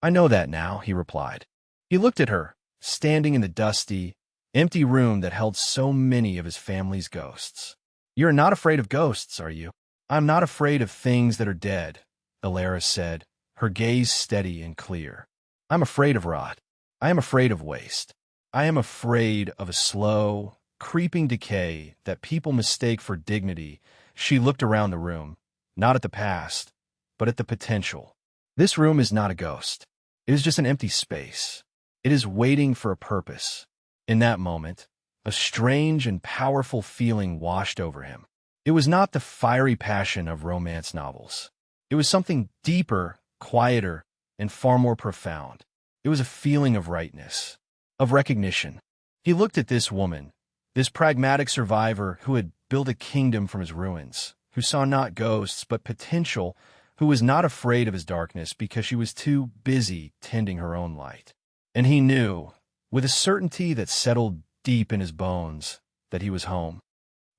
"I know that now," he replied. He looked at her, standing in the dusty, empty room that held so many of his family's ghosts. "You're not afraid of ghosts, are you?" "I'm not afraid of things that are dead," Alara said, her gaze steady and clear. "I'm afraid of rot. I am afraid of waste." I am afraid of a slow, creeping decay that people mistake for dignity. She looked around the room, not at the past, but at the potential. This room is not a ghost. It is just an empty space. It is waiting for a purpose. In that moment, a strange and powerful feeling washed over him. It was not the fiery passion of romance novels. It was something deeper, quieter, and far more profound. It was a feeling of rightness, of recognition. He looked at this woman, this pragmatic survivor who had built a kingdom from his ruins, who saw not ghosts but potential, who was not afraid of his darkness because she was too busy tending her own light. And he knew, with a certainty that settled deep in his bones, that he was home.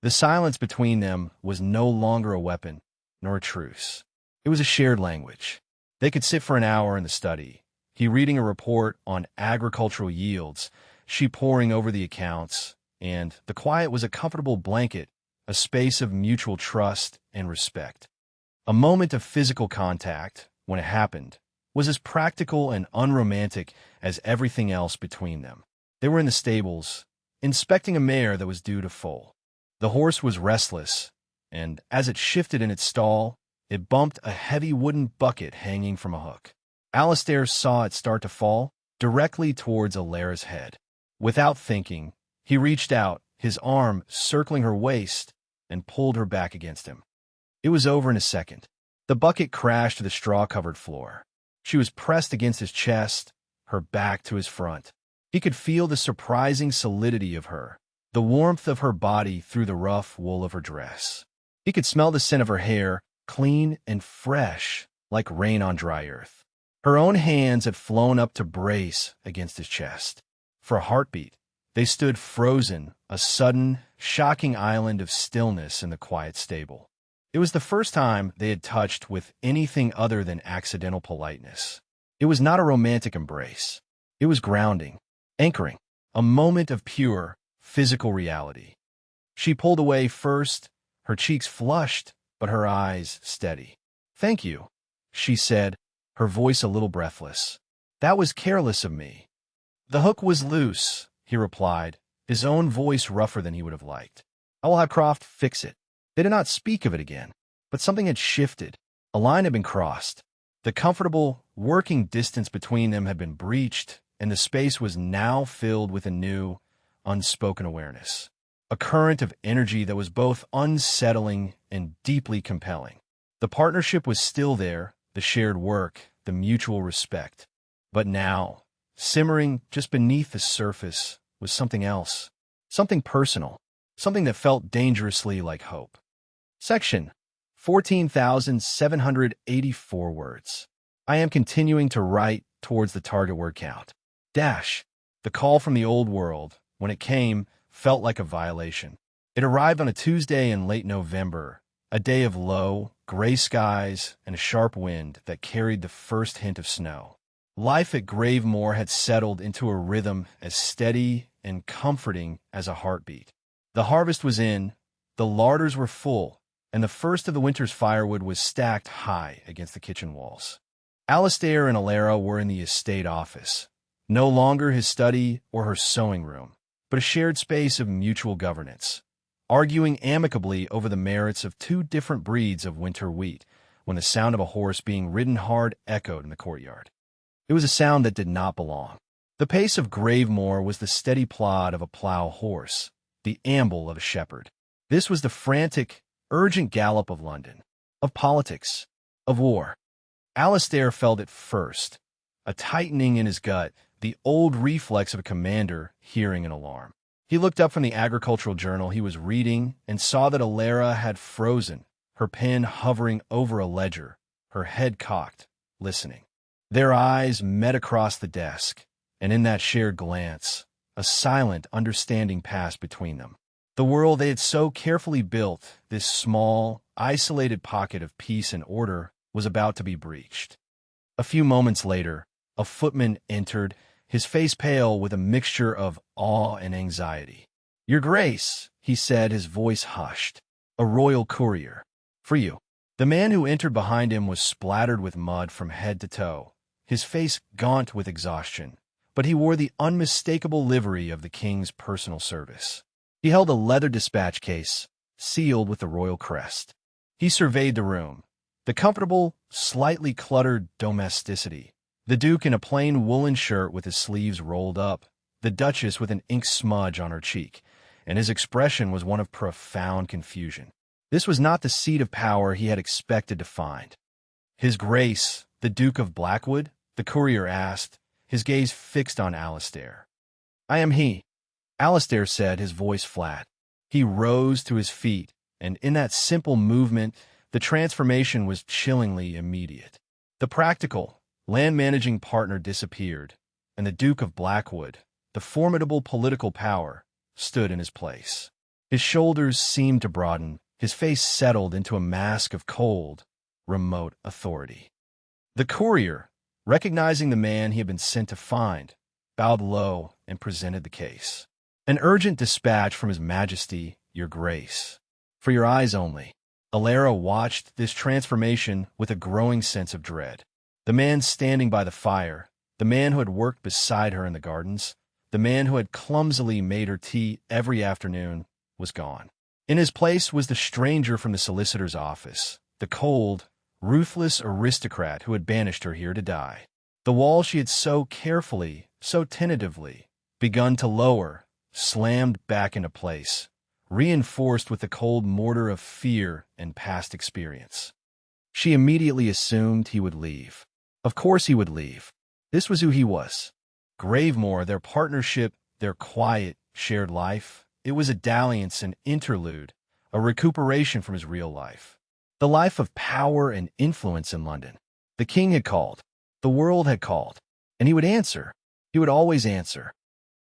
The silence between them was no longer a weapon, nor a truce. It was a shared language. They could sit for an hour in the study, he reading a report on agricultural yields, she poring over the accounts, and the quiet was a comfortable blanket, a space of mutual trust and respect. A moment of physical contact, when it happened, was as practical and unromantic as everything else between them. They were in the stables, inspecting a mare that was due to foal. The horse was restless, and as it shifted in its stall, it bumped a heavy wooden bucket hanging from a hook. Alistair saw it start to fall directly towards Alara's head. Without thinking, he reached out, his arm circling her waist, and pulled her back against him. It was over in a second. The bucket crashed to the straw-covered floor. She was pressed against his chest, her back to his front. He could feel the surprising solidity of her, the warmth of her body through the rough wool of her dress. He could smell the scent of her hair, clean and fresh, like rain on dry earth. Her own hands had flown up to brace against his chest. For a heartbeat, they stood frozen, a sudden, shocking island of stillness in the quiet stable. It was the first time they had touched with anything other than accidental politeness. It was not a romantic embrace. It was grounding, anchoring, a moment of pure, physical reality. She pulled away first, her cheeks flushed, but her eyes steady. "Thank you," she said, her voice a little breathless. "That was careless of me." "The hook was loose," he replied, his own voice rougher than he would have liked. "I will have Croft fix it." They did not speak of it again, but something had shifted. A line had been crossed. The comfortable, working distance between them had been breached, and the space was now filled with a new, unspoken awareness. A current of energy that was both unsettling and deeply compelling. The partnership was still there, the shared work, the mutual respect. But now, simmering just beneath the surface, was something else. Something personal. Something that felt dangerously like hope. Section 14,784 words. I am continuing to write towards the target word count. Dash. The call from the old world, when it came, felt like a violation. It arrived on a Tuesday in late November, a day of low, gray skies and a sharp wind that carried the first hint of snow. Life at Gravemoor had settled into a rhythm as steady and comforting as a heartbeat. The harvest was in, the larders were full, and the first of the winter's firewood was stacked high against the kitchen walls. Alistair and Alara were in the estate office, no longer his study or her sewing room, but a shared space of mutual governance, arguing amicably over the merits of two different breeds of winter wheat when the sound of a horse being ridden hard echoed in the courtyard. It was a sound that did not belong. The pace of Gravemoor was the steady plod of a plow horse, the amble of a shepherd. This was the frantic, urgent gallop of London, of politics, of war. Alistair felt it first, a tightening in his gut, the old reflex of a commander hearing an alarm. He looked up from the agricultural journal he was reading and saw that Alara had frozen, her pen hovering over a ledger, her head cocked, listening. Their eyes met across the desk, and in that shared glance, a silent understanding passed between them. The world they had so carefully built, this small, isolated pocket of peace and order, was about to be breached. A few moments later, a footman entered, his face pale with a mixture of awe and anxiety. "Your Grace," he said, his voice hushed. "A royal courier. For you." The man who entered behind him was splattered with mud from head to toe, his face gaunt with exhaustion, but he wore the unmistakable livery of the king's personal service. He held a leather dispatch case, sealed with the royal crest. He surveyed the room. The comfortable, slightly cluttered domesticity. The Duke in a plain woolen shirt with his sleeves rolled up, the Duchess with an ink smudge on her cheek, and his expression was one of profound confusion. This was not the seat of power he had expected to find. His Grace, the Duke of Blackwood? The courier asked, his gaze fixed on Alistair. I am he, Alistair said, his voice flat. He rose to his feet, and in that simple movement, the transformation was chillingly immediate. The practical, land-managing partner disappeared, and the Duke of Blackwood, the formidable political power, stood in his place. His shoulders seemed to broaden, his face settled into a mask of cold, remote authority. The courier, recognizing the man he had been sent to find, bowed low and presented the case. An urgent dispatch from His Majesty, Your Grace. For your eyes only. Alara watched this transformation with a growing sense of dread. The man standing by the fire, the man who had worked beside her in the gardens, the man who had clumsily made her tea every afternoon, was gone. In his place was the stranger from the solicitor's office, the cold, ruthless aristocrat who had banished her here to die. The wall she had so carefully, so tentatively, begun to lower, slammed back into place, reinforced with the cold mortar of fear and past experience. She immediately assumed he would leave. Of course he would leave. This was who he was. Gravemore, their partnership, their quiet, shared life, it was a dalliance, an interlude, a recuperation from his real life. The life of power and influence in London. The king had called. The world had called. And he would answer. He would always answer.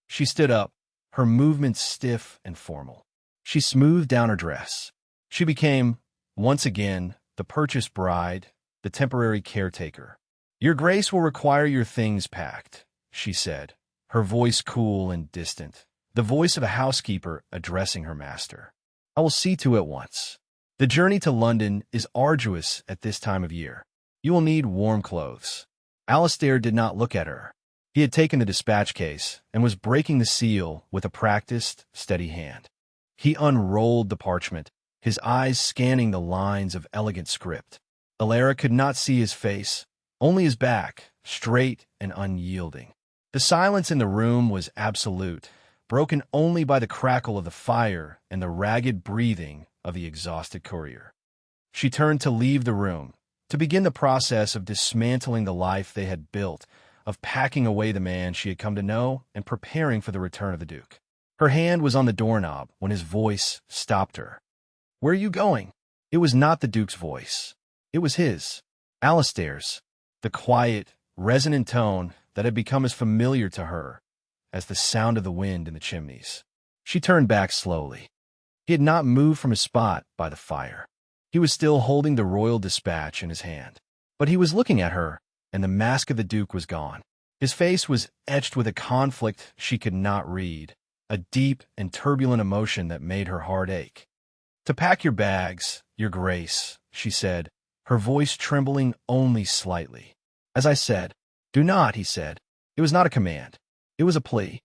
She stood up, her movements stiff and formal. She smoothed down her dress. She became, once again, the purchased bride, the temporary caretaker. Your Grace will require your things packed, she said, her voice cool and distant, the voice of a housekeeper addressing her master. I will see to it once. The journey to London is arduous at this time of year. You will need warm clothes. Alistair did not look at her. He had taken the dispatch case and was breaking the seal with a practiced, steady hand. He unrolled the parchment, his eyes scanning the lines of elegant script. Alara could not see his face, only his back, straight and unyielding. The silence in the room was absolute, broken only by the crackle of the fire and the ragged breathing of the exhausted courier. She turned to leave the room, to begin the process of dismantling the life they had built, of packing away the man she had come to know and preparing for the return of the Duke. Her hand was on the doorknob when his voice stopped her. Where are you going? It was not the Duke's voice. It was his, Alistair's, the quiet, resonant tone that had become as familiar to her as the sound of the wind in the chimneys. She turned back slowly. He had not moved from his spot by the fire. He was still holding the royal dispatch in his hand. But he was looking at her, and the mask of the Duke was gone. His face was etched with a conflict she could not read, a deep and turbulent emotion that made her heart ache. To pack your bags, Your Grace, she said, her voice trembling only slightly. As I said, do not, he said. It was not a command. It was a plea.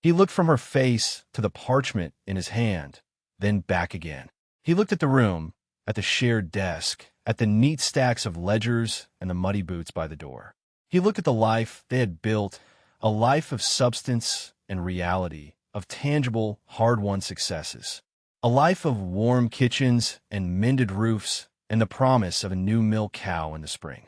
He looked from her face to the parchment in his hand, then back again. He looked at the room, at the shared desk, at the neat stacks of ledgers and the muddy boots by the door. He looked at the life they had built, a life of substance and reality, of tangible, hard-won successes. A life of warm kitchens and mended roofs and the promise of a new milk cow in the spring.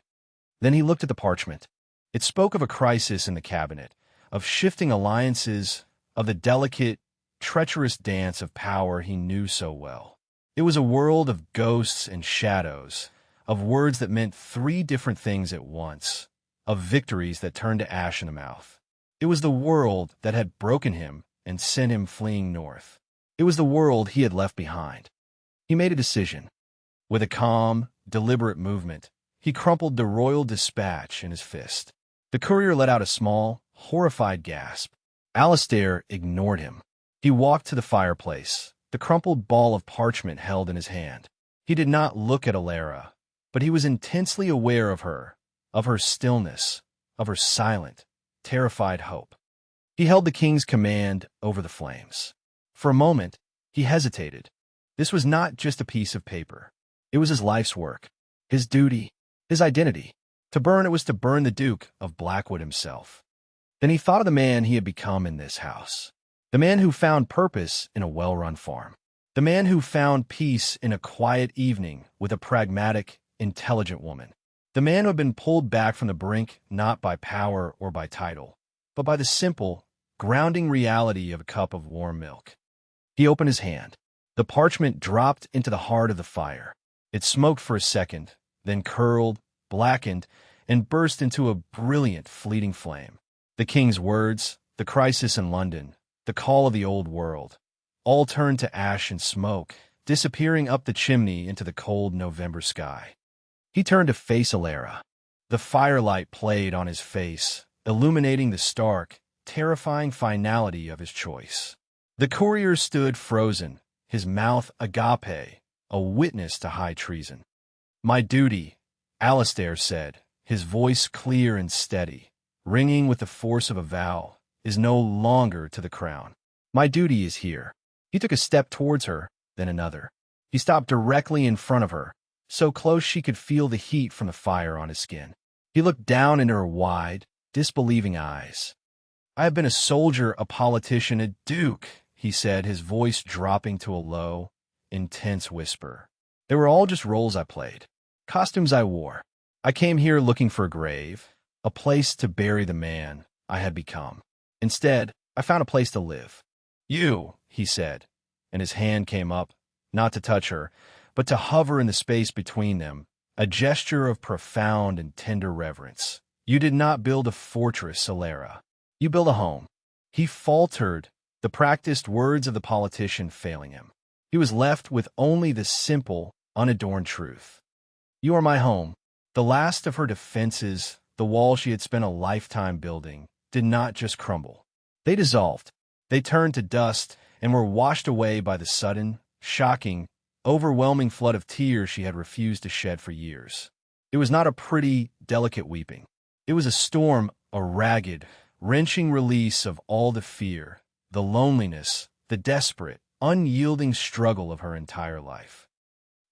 Then he looked at the parchment. It spoke of a crisis in the cabinet, of shifting alliances, of the delicate, treacherous dance of power he knew so well. It was a world of ghosts and shadows, of words that meant three different things at once, of victories that turned to ash in the mouth. It was the world that had broken him and sent him fleeing north. It was the world he had left behind. He made a decision. With a calm, deliberate movement, he crumpled the royal dispatch in his fist. The courier let out a small, horrified gasp. Alistair ignored him. He walked to the fireplace, the crumpled ball of parchment held in his hand. He did not look at Alara, but he was intensely aware of her stillness, of her silent, terrified hope. He held the king's command over the flames. For a moment, he hesitated. This was not just a piece of paper. It was his life's work, his duty, his identity. To burn it was to burn the Duke of Blackwood himself. Then he thought of the man he had become in this house. The man who found purpose in a well-run farm. The man who found peace in a quiet evening with a pragmatic, intelligent woman. The man who had been pulled back from the brink not by power or by title, but by the simple, grounding reality of a cup of warm milk. He opened his hand. The parchment dropped into the heart of the fire. It smoked for a second, then curled, blackened, and burst into a brilliant, fleeting flame. The king's words, the crisis in London, the call of the old world, all turned to ash and smoke, disappearing up the chimney into the cold November sky. He turned to face Alara. The firelight played on his face, illuminating the stark, terrifying finality of his choice. The courier stood frozen, his mouth agape, a witness to high treason. "My duty," Alistair said, his voice clear and steady, ringing with the force of a vow, "is no longer to the crown. My duty is here." He took a step towards her, then another. He stopped directly in front of her, so close she could feel the heat from the fire on his skin. He looked down into her wide, disbelieving eyes. "I have been a soldier, a politician, a duke," he said, his voice dropping to a low, intense whisper. "They were all just roles I played, costumes I wore. I came here looking for a grave, a place to bury the man I had become. Instead, I found a place to live. You," he said, and his hand came up, not to touch her, but to hover in the space between them, a gesture of profound and tender reverence. "You did not build a fortress, Alara. You built a home." He faltered, the practiced words of the politician failing him. He was left with only the simple, unadorned truth. "You are my home." The last of her defenses, the wall she had spent a lifetime building, did not just crumble. They dissolved. They turned to dust and were washed away by the sudden, shocking, overwhelming flood of tears she had refused to shed for years. It was not a pretty, delicate weeping. It was a storm, a ragged, wrenching release of all the fear, the loneliness, the desperate, unyielding struggle of her entire life.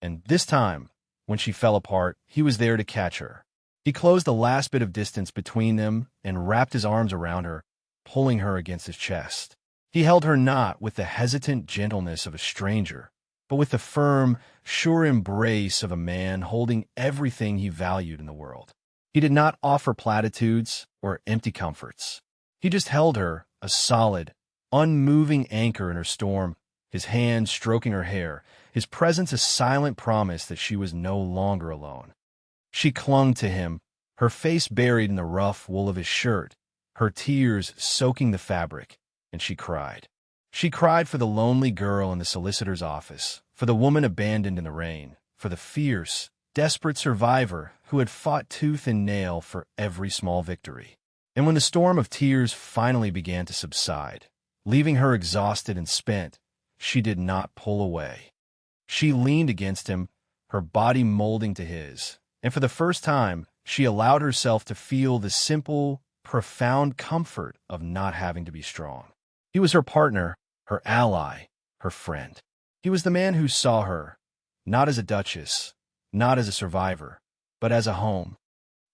And this time, when she fell apart, he was there to catch her. He closed the last bit of distance between them and wrapped his arms around her, pulling her against his chest. He held her not with the hesitant gentleness of a stranger, but with the firm, sure embrace of a man holding everything he valued in the world. He did not offer platitudes or empty comforts. He just held her, a solid, unmoving anchor in her storm, his hand stroking her hair, his presence a silent promise that she was no longer alone. She clung to him, her face buried in the rough wool of his shirt, her tears soaking the fabric, and she cried. She cried for the lonely girl in the solicitor's office, for the woman abandoned in the rain, for the fierce, desperate survivor who had fought tooth and nail for every small victory. And when the storm of tears finally began to subside, leaving her exhausted and spent, she did not pull away. She leaned against him, her body molding to his, and for the first time, she allowed herself to feel the simple, profound comfort of not having to be strong. He was her partner, her ally, her friend. He was the man who saw her, not as a duchess, not as a survivor, but as a home.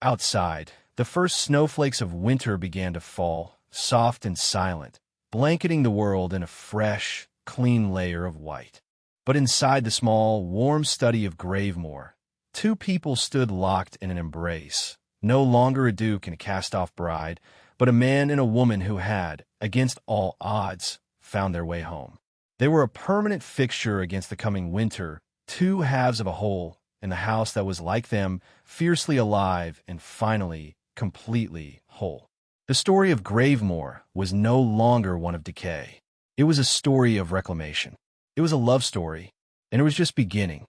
Outside, the first snowflakes of winter began to fall, soft and silent, blanketing the world in a fresh, clean layer of white. But inside the small, warm study of Gravemore, two people stood locked in an embrace, no longer a duke and a cast-off bride, but a man and a woman who had, against all odds, found their way home. They were a permanent fixture against the coming winter, two halves of a whole, in the house that was like them, fiercely alive and finally, completely whole. The story of Gravemore was no longer one of decay. It was a story of reclamation. It was a love story, and it was just beginning.